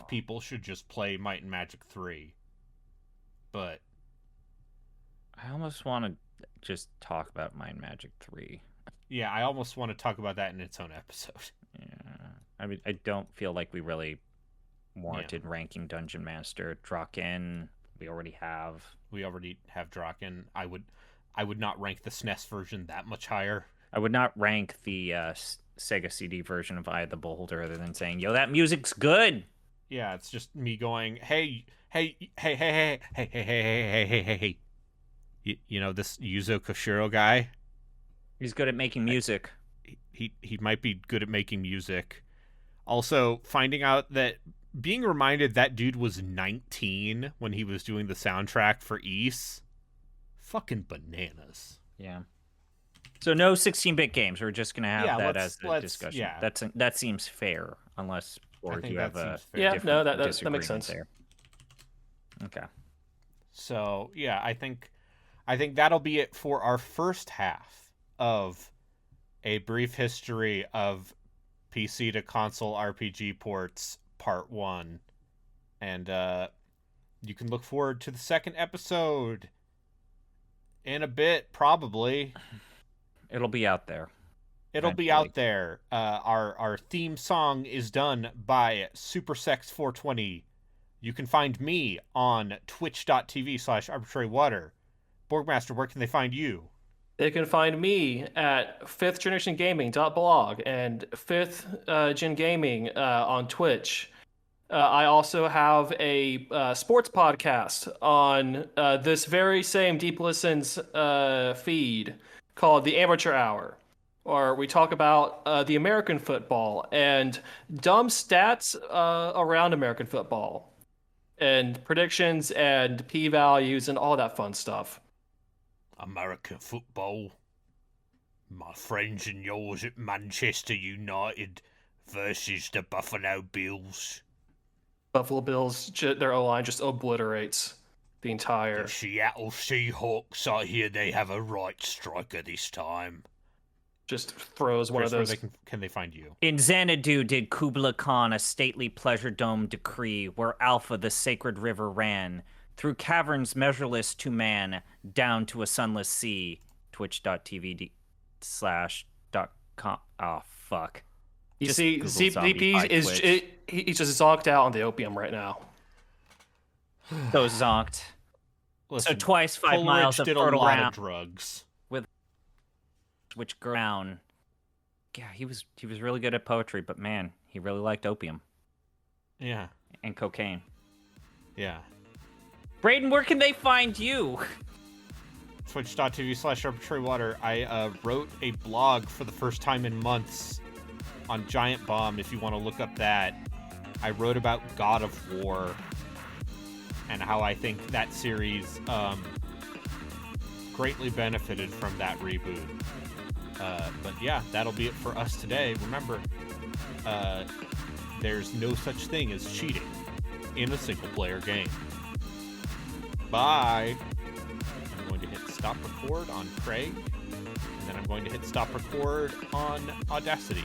people should just play Might and Magic 3. But I almost want to just talk about Mind Magic 3. yeah, I almost want to talk about that in its own episode. Yeah. I mean, I don't feel like we really warranted ranking Dungeon Master. Drakkhen, we already have. We already have Drakkhen. I would not rank the SNES version that much higher. I would not rank the Sega CD version of Eye of the Beholder other than saying, yo, that music's good. Yeah, it's just me going, hey. You know this Yuzo Koshiro guy? He's good at making music. He might be good at making music. Also, finding out that being reminded that dude was 19 when he was doing the soundtrack for Ys, fucking bananas. Yeah. So no 16-bit games. We're just gonna have that as the discussion. Yeah. That seems fair, unless or you have a that makes sense. There. Okay. So yeah, I think that'll be it for our first half of a brief history of PC to console RPG ports, part 1, and you can look forward to the second episode in a bit, probably. It'll be out there. It'll be out there. Our theme song is done by SuperSex420. You can find me on twitch.tv/arbitrarywater. Borgmaster, where can they find you? They can find me at 5thgenerationgaming.blog and 5th Gen Gaming on Twitch. I also have a sports podcast on this very same Deep Listens feed called The Amateur Hour, where we talk about the American football and dumb stats around American football and predictions and p-values and all that fun stuff. American football. My friends and yours at Manchester United versus the Buffalo Bills. Buffalo Bills, their O-line just obliterates the entire... The Seattle Seahawks, I hear they have a right striker this time. Just throws one of those... Where can they find you? In Xanadu did Kubla Khan a stately pleasure dome decree, where Alpha the sacred river ran, through caverns measureless to man, down to a sunless sea. Twitch.tv/.com. Oh, fuck. You Just see, Google ZP he's just zonked out on the opium right now. So zonked. Listen, So twice 5 Coleridge miles of did a fertile lot ground. of drugs. Which ground? Yeah, he was really good at poetry, but man, he really liked opium Yeah. and cocaine. Yeah. Braden, where can they find you? Twitch.tv/arbitrarywater. I wrote a blog for the first time in months on Giant Bomb, if you want to look up that. I wrote about God of War and how I think that series greatly benefited from that reboot. But yeah, that'll be it for us today. Remember, there's no such thing as cheating in a single-player game. Bye! stop record on Craig, and then I'm going to hit stop record on Audacity.